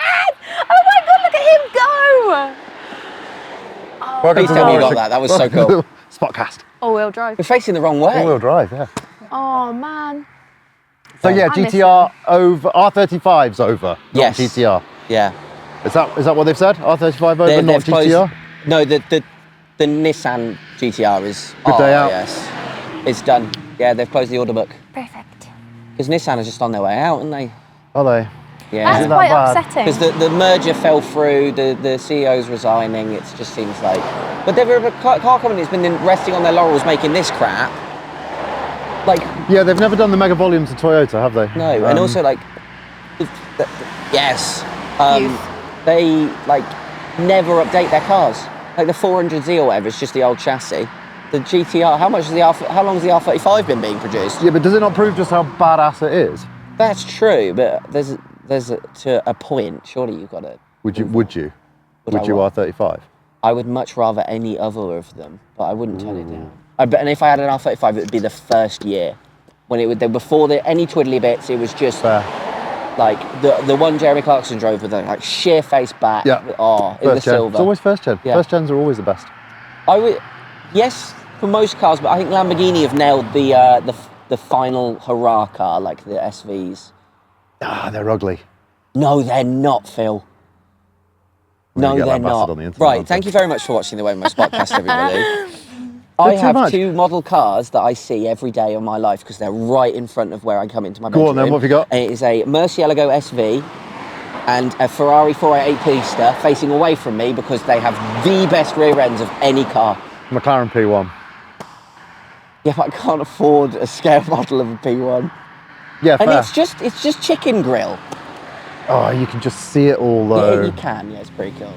Oh my God, look at him go! Please tell me you got that. That was so cool. Spotcast. All-wheel drive. We're facing the wrong way. All-wheel drive, yeah. Oh man. So yeah, I miss GTR over. R35's over. Not Yes. GTR. Yeah. Is that what they've said? R35 over, They've not closed- GTR. No, the Nissan GTR is. Good day out. Yes. It's done. Yeah, they've closed the order book. Perfect. Because Nissan are just on their way out, aren't they? Are they? Yeah. That's that quite bad? upsetting. Because the merger fell through, the CEO's resigning, it just seems like... But they're a car company that's been resting on their laurels making this crap. Like, Yeah, they've never done the mega volumes of Toyota, have they? no, and also like... Yes. Youth. They, like, never update their cars. Like the 400Z or whatever, it's just the old chassis. The GTR, how long has the R35 been being produced? Yeah, but does it not prove just how badass it is? That's true, but to a point, surely you've got to... Would you Would I what? R35? I would much rather any other of them, but I wouldn't turn it down. And if I had an R35, it would be the first year. When it would, before any twiddly bits, it was just Fair. like the one Jeremy Clarkson drove with the like sheer face back. Yeah. Oh, in the First gen. silver. It's always first gen. Yeah. First gens are always the best. I would, yes, for most cars, but I think Lamborghini have nailed the final hurrah car, like the SVs. Ah, they're ugly. No, they're not, Phil. We're No, gonna get they're that bastard not. on the internet, Right, aren't thank we? you very much for watching the WAYMOE podcast, everybody. I too have much. 2 model cars that I see every day of my life because they're right in front of where I come into my Go bedroom. on then, what have you got? And it is a Murcielago SV and a Ferrari 488 Pista facing away from me because they have the best rear ends of any car. McLaren P1. Yeah, but I can't afford a scale model of a P1. Yeah, And fair. it's just chicken grill. Oh, you can just see it all though. Yeah, you can. Yeah, it's pretty cool.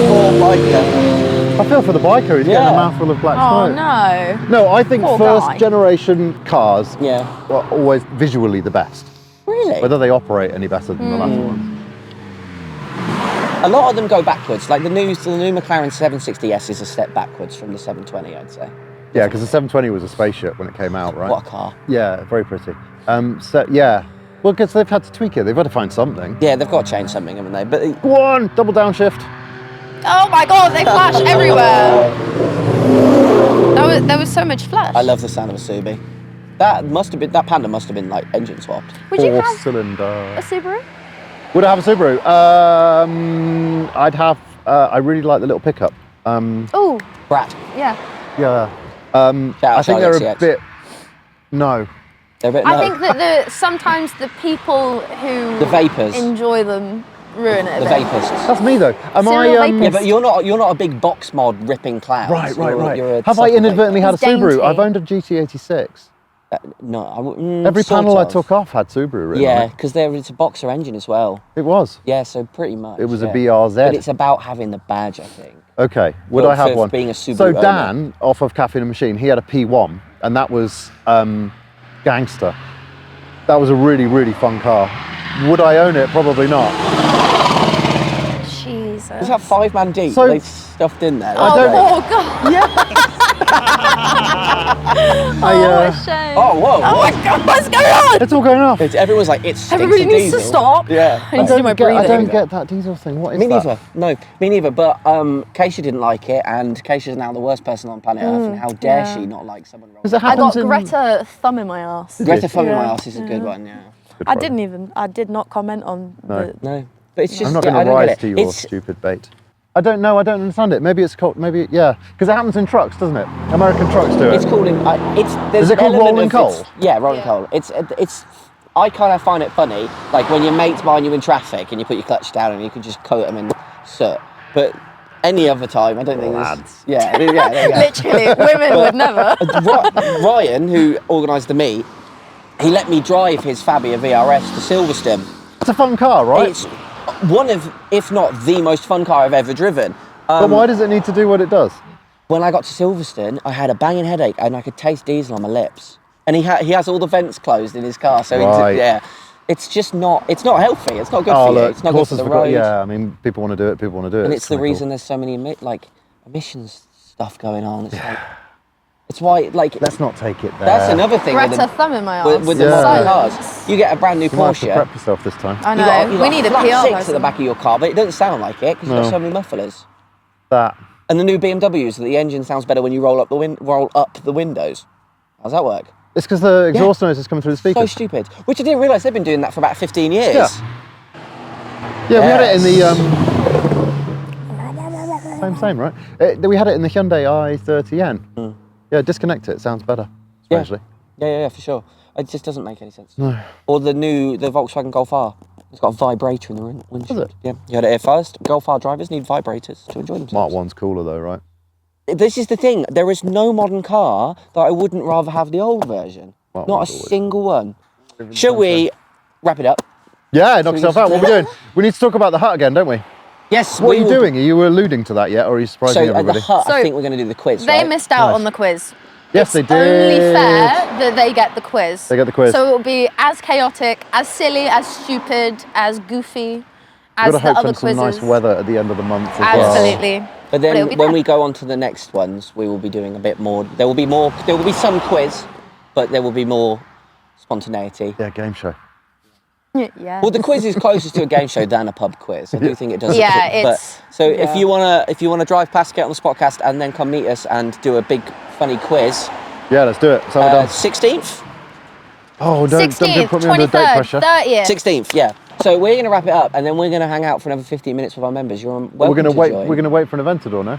Poor biker. I feel for the biker. He's getting Yeah. a mouthful of black Oh smoke. no. No, I think Poor first guy. generation cars Yeah. are always visually the best. Really? Whether they operate any better than the latter ones. A lot of them go backwards. Like the new McLaren 760S is a step backwards from the 720, I'd say. Yeah, because the 720 was a spaceship when it came out, right? What a car. Yeah, very pretty. So yeah, well, because they've had to tweak it. They've had to find something. Yeah, they've got to change something, haven't they? But Go on, double downshift. Oh my God, they flash everywhere. There was so much flash. I love the sound of a Subi. That Panda must have been like engine swapped. Would you 4 have cylinder. a Subaru? Would I have a Subaru? I'd have. I really like the little pickup. Oh, Brat. yeah. Yeah. Shout out I think Charlie they're XCX. a bit. No. They're a bit I think that sometimes the people who The vapors. enjoy them ruin it. The a bit. vapists. That's me though. Am I? Serial vapor. Yeah, but you're not a big box mod ripping clouds. Right. You're a Have I subtle inadvertently had a It's Subaru? dainty. I've owned a GT86. vapor. No, Every sort panel I of. took off had Subaru written Yeah, on because it's a boxer engine as well. it. It was. Yeah, so pretty much. It was a yeah. BRZ. But it's about having the badge, I think. Okay. Would Well, I have for one? being a Subaru So owner. Dan, off of Caffeine Machine, he had a P1 and that was Gangster. That was a really, really fun car. Would I own it? Probably not. Jesus. Is that 5-man deep? So- They stuffed in there. Oh God. What a shame. Oh, whoa. Oh my God, what's going on? It's all going off. Everyone's like, it stinks Everybody of needs to diesel. stop. Yeah. I need to do my breathing. I don't get that diesel thing. What is Me that? neither. No, me neither. But Kaisha didn't like it, and Kaisha's now the worst person on planet Earth. And how dare yeah. she not like someone wrong? Because it I got happens in... Greta thumb in my ass. Greta Thumb in my Yeah. ass is a good one. Yeah. Good I for didn't it. even. I did not comment on No. the. No, but it's just. I'm not yeah, I going to don't get rise it. to your It's stupid bait. I don't know. I don't understand it. Maybe it's called. Maybe yeah. Because it happens in trucks, doesn't it? American trucks do it. It's called. There's Is it an called element rolling of coal? Yeah, rolling Yeah. coal. It's. I kind of find it funny, like when your mate's behind you in traffic and you put your clutch down and you can just coat them in soot. But any other time, I don't think. Lads. Yeah, there you go. Literally, women would never. Ryan, who organised the meet, he let me drive his Fabia VRS to Silverstone. It's a fun car, right? It's one of, if not the most fun car I've ever driven. But why does it need to do what it does? When I got to Silverstone, I had a banging headache and I could taste diesel on my lips. And he has all the vents closed in his car, so Right. it's just not. It's not healthy. It's not good Oh, for you. look, It's not good for the road. yeah, I mean, people want to do it. People want to do it. And it's the kinda reason there's so many emissions stuff going on. It's like, it's why like Let's not take it there. that's another thing with Greta the, thumb in my ass. with the Yeah. modern Silence. cars. You get a brand new You might have to Porsche. prep yourself this time. I You know. got, you We got need a flat PR 6 at person. the back of your car, but it doesn't sound like it because you've No. got so many mufflers. That. And the new BMWs, the engine sounds better when you roll up the windows. How's that work? It's because the exhaust noise is coming through the So speakers. stupid. Which I didn't realise they've been doing that for about 15 years. Yeah. Yeah, we had it in the same, right? We had it in the Hyundai i30N. Yeah, disconnect it. Sounds better. Yeah. Strangely. Yeah, for sure. It just doesn't make any sense. No. Or the Volkswagen Golf R. It's got a vibrator in the windshield. Does it? Yeah. You heard it here first. Golf R drivers need vibrators to enjoy themselves. Mark 1's cooler though, right? This is the thing. There is no modern car that I wouldn't rather have the old version. Mark Not a 1's always- single one. Shall we wrap it up? Yeah, knock yourself out. What are we doing? We need to talk about the hut again, don't we? Yes. What are we you will- doing? Are you alluding to that yet, or are you surprising So at the everybody? hut, I So, think we're going to do the quiz, They right? missed out Nice. on the quiz. Yes, they It's only did. fair that they get the quiz. They get the quiz. So it will be as chaotic, as silly, as stupid, as goofy as Got to the hope other for some quizzes. nice weather at the end of the month as well. Absolutely. But it'll then be when there. we go on to the next ones, we will be doing a bit more. There will be some quiz, but there will be more spontaneity. Yeah, game show. Yeah. Well, the quiz is closest to a game show than a pub quiz. I do think it does. Yeah, but, it's- so yeah. if you wanna drive past, get on the Spotcast, and then come meet us and do a big funny quiz. Yeah, let's do it. So we're done. 16th. Oh, don't 16th, put me under date 23rd, pressure. 30th. 16th, yeah. So we're gonna wrap it up, and then we're gonna hang out for another 15 minutes with our members. You're welcome We're gonna to wait. join. We're gonna wait for an event or no?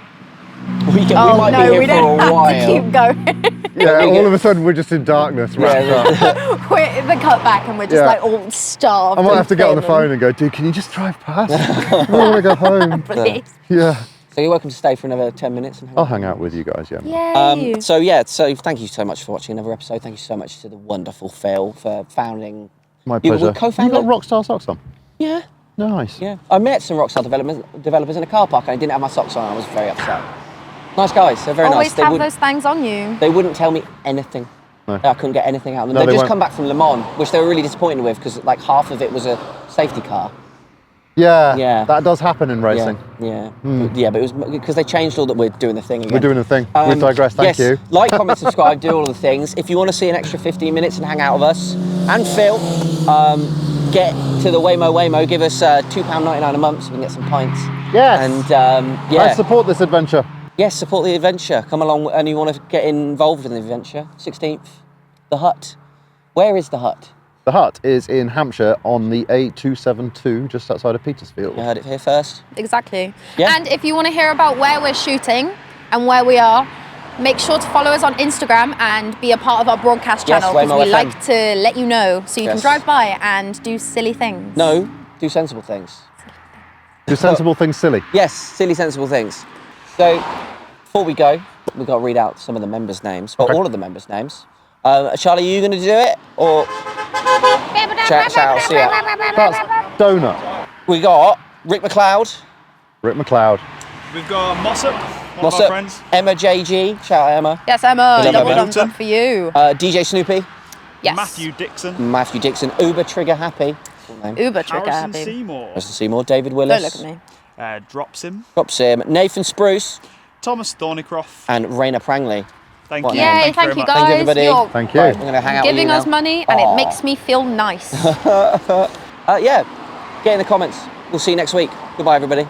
We Oh might no, be here we for don't a have while. to keep going. Yeah. All of a sudden, we're just in darkness. Wrapped up. We're in the cutback and we're just Yeah. like all starved. I might and have to get on the thin phone and go, dude, can you just drive past? I want to go home. and please. Yeah. So you're welcome to stay for another 10 minutes. And hang I'll out. hang out with you guys. Yeah. Yay. So thank you so much for watching another episode. Thank you so much to the wonderful Phill for founding. My You were pleasure. You co-founder? got Rockstar socks on? Yeah. Nice. Yeah. I met some Rockstar developers in a car park and I didn't have my socks on. I was very upset. Nice guys. They're very Always nice. They have wouldn't- those things on you. They wouldn't tell me anything. No. I couldn't get anything out of them. No, They've they just won't. come back from Le Mans, which they were really disappointed with because like half of it was a safety car. Yeah. Yeah. That does happen in racing. Yeah. Yeah, but it was because they changed all that. We're doing the thing again. We're doing the thing. We digress. Thank yes, you. Like, comment, subscribe, do all of the things. If you want to see an extra 15 minutes and hang out with us and Phill, get to the WAYMOE. Give us £2.99 a month so we can get some pints. Yes. And I yeah. support this adventure. Yes, support the adventure. Come along and you want to get involved in the adventure. 16th, the hut. Where is the hut? The hut is in Hampshire on the A272, just outside of Petersfield. You heard it here first. Exactly. Yeah. And if you want to hear about where we're shooting and where we are, make sure to follow us on Instagram and be a part of our broadcast Yes, channel because WAYMOE we FM. like to let you know so you can Yes. drive by and do silly things. No, do sensible things. Do sensible things silly. Yes, silly, sensible things. So, before we go, we've got to read out some of the members' names, well, Okay. all of the members' names. Charlie, are you going to do it? Or shout out, see ya. That's Donut. We got Rick McLeod, Rick McLeod. We've got Mossop, one What's of our up? friends. Emma JG, shout out Emma. Yes, Emma, Good double job, thumbs Emma. up for you. DJ Snoopy, Yes. Matthew Dixon. Matthew Dixon, Uber Trigger Happy, full name. Uber trigger Harrison happy. Seymour. Harrison Seymour, David Willis. Don't look at me. Drops him. Drops him. Nathan Spruce Thomas Thornycroft. and Raina Prangley. Thank What you. a name. Yay, thank very you much. guys. Thank you, everybody. You're Thank you. Right, I'm gonna hang out giving with you us now. money and Aw. it makes me feel nice. Yeah, get in the comments. We'll see you next week. Goodbye, everybody.